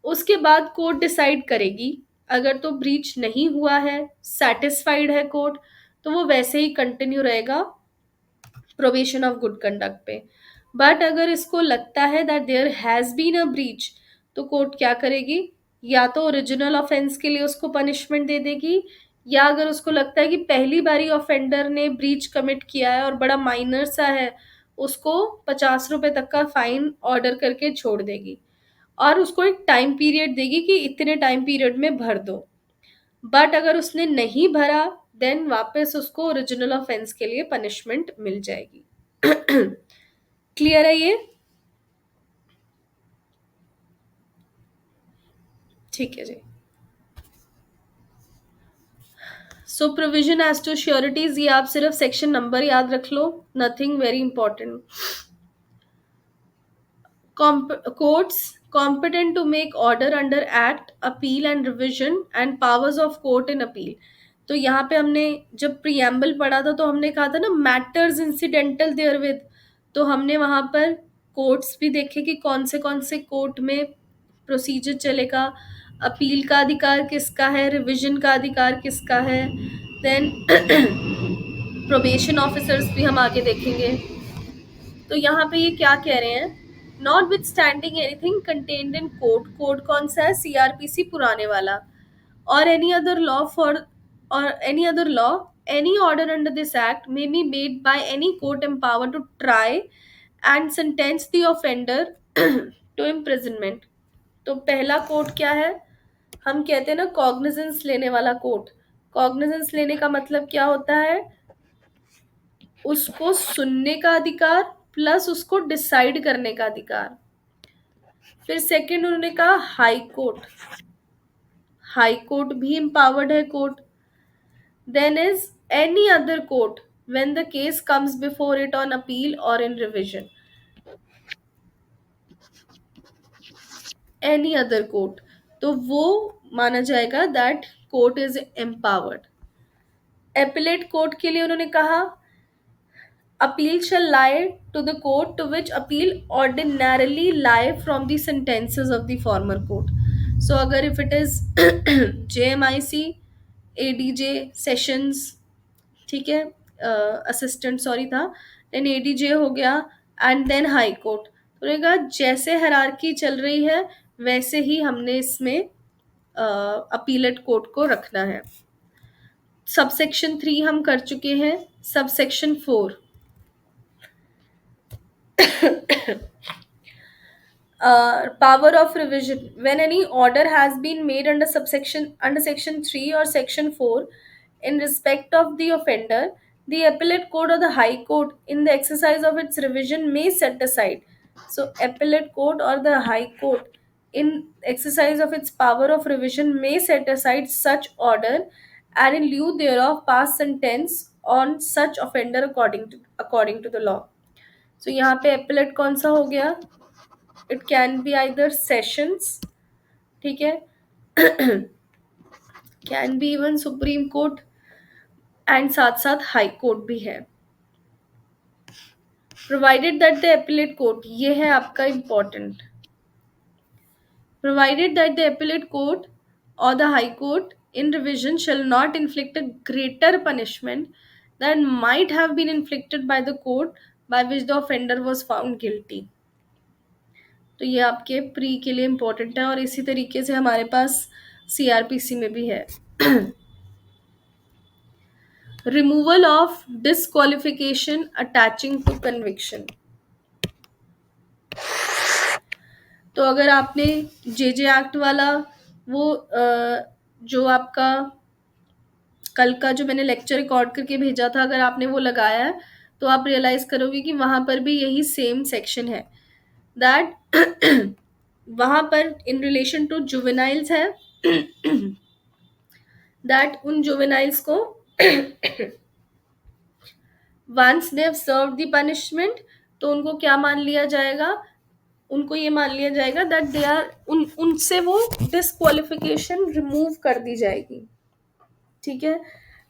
उसके बाद कोर्ट डिसाइड करेगी, अगर तो ब्रीच नहीं हुआ है, सेटिस्फाइड है कोर्ट, तो वो वैसे ही कंटिन्यू रहेगा प्रोबेशन ऑफ गुड कंडक्ट पे। बट अगर इसको लगता है that there has been a breach, तो कोर्ट क्या करेगी, या तो ओरिजिनल ऑफेंस के लिए उसको पनिशमेंट दे देगी, या अगर उसको लगता है कि पहली बारी ऑफेंडर ने ब्रीच कमिट किया है और बड़ा माइनर सा है, उसको ₹50 तक का फाइन ऑर्डर करके छोड़ देगी, और उसको एक टाइम पीरियड देगी कि इतने टाइम पीरियड में भर दो। बट अगर उसने नहीं भरा, देन वापस उसको ओरिजिनल ऑफेंस के लिए पनिशमेंट मिल जाएगी। क्लियर है ये? ठीक है जी। So provision as to sureties, ये आप सिर्फ सेक्शन नंबर याद रख लो, nothing very important. Courts competent to make order under act, appeal and revision and powers of court in appeal। तो यहाँ पे हमने जब प्रियम्बल पढ़ा था तो हमने कहा था ना मैटर्स इंसिडेंटल देयर विद, तो हमने वहां पर कोर्ट्स भी देखे कि कौन से कोर्ट में प्रोसीजर चलेगा, अपील का अधिकार किसका है, रिविजन का अधिकार किसका है, देन प्रोबेशन ऑफिसर्स भी हम आगे देखेंगे। तो यहाँ पे ये क्या कह रहे हैं, not with standing anything contained in code, code कौन सा है, सीआरपीसी पुराने वाला, or any other law for or any other law, any order under this act may be made by any court empowered to try and sentence the offender to imprisonment। तो पहला court क्या है, हम कहते हैं ना कॉग्निजेंस लेने वाला कोर्ट। कॉग्निजेंस लेने का मतलब क्या होता है, उसको सुनने का अधिकार प्लस उसको डिसाइड करने का अधिकार। फिर सेकंड उन्होंने कहा हाई कोर्ट, हाई कोर्ट भी एम्पावर्ड है court. Then is any other court when the case comes before it on appeal or in revision। Any other court, तो वो माना जाएगा that court is empowered। Appellate court के लिए उन्होंने कहा appeal shall lie to the court to which appeal ordinarily lie from the sentences of the former court। So अगर if it is JMIC, ADJ, Sessions, ठीक है, assistant sorry था, then ADJ हो गया, एंड देन हाई कोर्ट। तो उन्होंने कहा जैसे हायरार्की चल रही है वैसे ही हमने इसमें अपीलेट कोर्ट को रखना है। सबसेक्शन 3 हम कर चुके हैं, subsection 4 power of revision, when any order has been made under section 3 or section 4 in respect of the offender, the appellate court or the high court in the exercise of its revision may set aside। So appellate court or the high court in exercise of its power of revision may set aside such order and in lieu thereof pass sentence on such offender according to the law। So यहाँ पे appellate कौन सा हो गया, it can be either sessions, ठीक है, can be even supreme court, and साथ साथ हाई कोर्ट भी है। Provided that the appellate court, ये है आपका important, provided that the appellate court or the high court in revision shall not inflict a greater punishment than might have been inflicted by the court by which the offender was found guilty। तो ये आपके pre के लिए important है, और इसी तरीके से हमारे पास सीआरपीसी में भी है। Removal of disqualification attaching to conviction. तो अगर आपने जेजे एक्ट वाला वो जो आपका कल का जो मैंने लेक्चर रिकॉर्ड करके भेजा था, अगर आपने वो लगाया है तो आप रियलाइज करोगे कि वहां पर भी यही सेम सेक्शन है, दैट वहां पर इन रिलेशन टू जुवेनाइल्स है, दैट उन जुवेनाइल्स को once they have served the punishment, तो उनको क्या मान लिया जाएगा, उनको ये मान लिया जाएगा दैट दे आर उनसे वो डिस्क्वालिफिकेशन रिमूव कर दी जाएगी, ठीक है।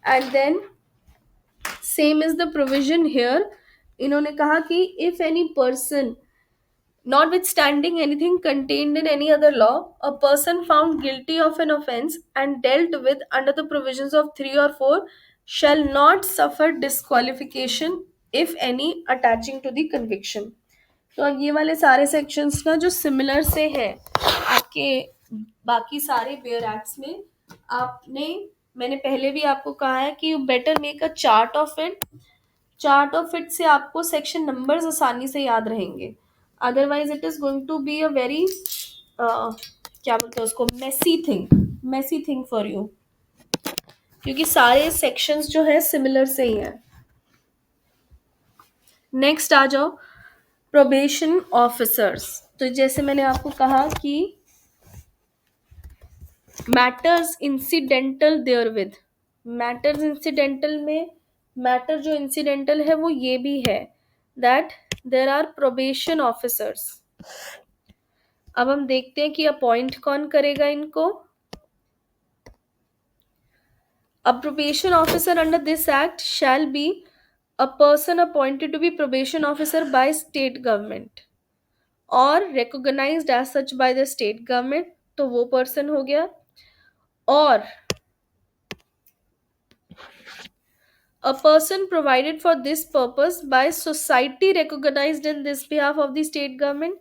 And then same is the provision here, इन्होंने कहा कि if any person notwithstanding anything contained in any other law, a person found guilty of an offence and dealt with under the provisions of 3 or 4 shall not suffer disqualification if any attaching to the conviction। तो अब ये वाले सारे sections ना जो similar से हैं आपके बाकी सारे बेयर एक्ट्स में, आपने मैंने पहले भी आपको कहा है कि you better make a chart of it, chart of it से आपको सेक्शन नंबर्स आसानी से याद रहेंगे, otherwise it is going to be a very क्या बोलते हैं उसको, मेसी थिंग फॉर यू, क्योंकि सारे सेक्शंस जो है सिमिलर से ही हैं। नेक्स्ट आ जाओ प्रोबेशन ऑफिसर्स। तो जैसे मैंने आपको कहा कि matters incidental therewith, matters incidental में मैटर जो इंसिडेंटल है वो ये भी है that there are probation officers. अब हम देखते हैं कि अपॉइंट कौन करेगा इनको। A probation officer under this act shall be a person appointed to be probation officer by state government or recognized as such by the state government तो वो पर्सन हो गया। और a person provided for this purpose by society recognized in this behalf of the state government.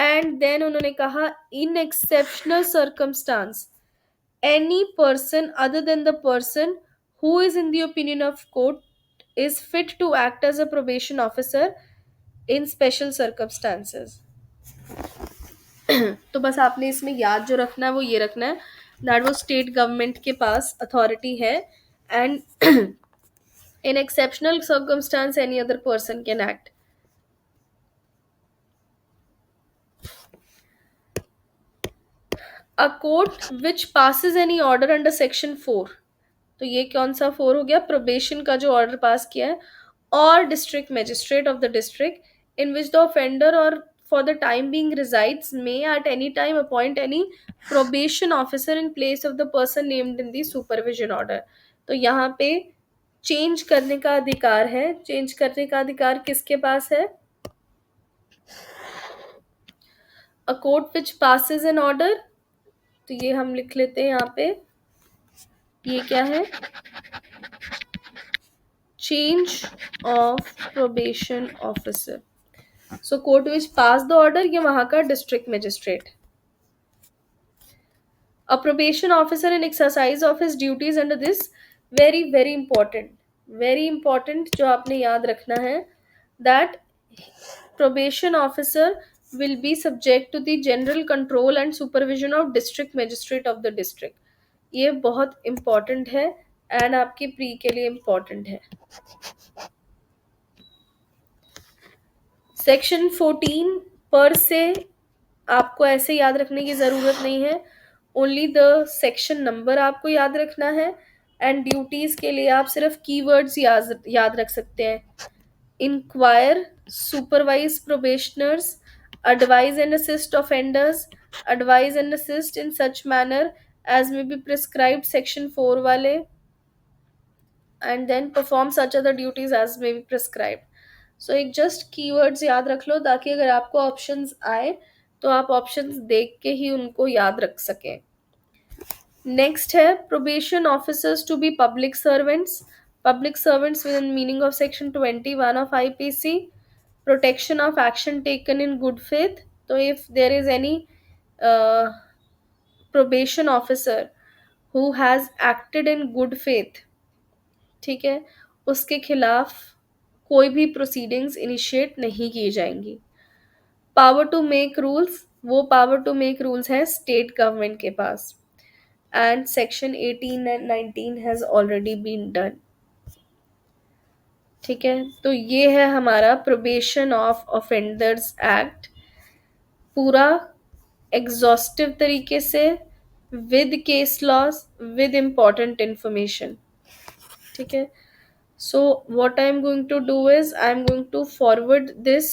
And then उन्होंने कहा in exceptional circumstance any person other than the person who is in the opinion of court is fit to act as a probation officer in special circumstances. तो बस आपने इसमें याद जो रखना है वो ये रखना है दैट वो स्टेट गवर्नमेंट के पास अथॉरिटी है and in exceptional circumstance any other person can act. A court which passes any order under section 4, तो ये कौन सा 4 हो गया, प्रोबेशन का जो ऑर्डर पास किया है, और district magistrate of the district in which the offender और for the time being resides may at any time appoint any probation officer in place of the person named in the supervision order. तो यहाँ पे change करने का अधिकार है. Change करने का अधिकार किसके पास है? A court which passes an order, तो ये हम लिख लेते हैं यहाँ पे, ये क्या है, change of probation officer. So court which pass the order, ये वहां का district magistrate. A probation officer in exercise of his duties under this, very important जो आपने याद रखना है, that probation officer will be subject to the general control and supervision of district magistrate of the district. ये बहुत important है and आपके pre के लिए important है. सेक्शन 14 पर से आपको ऐसे याद रखने की ज़रूरत नहीं है, ओनली द सेक्शन नंबर आपको याद रखना है एंड ड्यूटीज़ के लिए आप सिर्फ कीवर्ड्स याद रख सकते हैं. Inquire, supervise probationers, advise and assist offenders, advise and assist in such manner as may be prescribed section 4 वाले, and then perform such other duties as may be prescribed. So एक just keywords याद रख लो ताकि अगर आपको options आए तो आप options देख के ही उनको याद रख सकें. नेक्स्ट है probation officers to be public servants. Public servants within meaning of section 21 of IPC. Protection of action taken in good faith. So if there is any uh, probation officer who has acted in good faith, ठीक है, उसके खिलाफ कोई भी proceedings initiate नहीं की जाएंगी. Power to make rules, वो पावर टू मेक रूल्स है स्टेट गवर्नमेंट के पास. And section 18 and 19 has already been done. ठीक है, तो ये है हमारा प्रोबेशन ऑफ ऑफेंडर्स एक्ट, पूरा एग्जॉस्टिव तरीके से, with case laws, with important information. ठीक है, so what I am going to do is I am going to forward this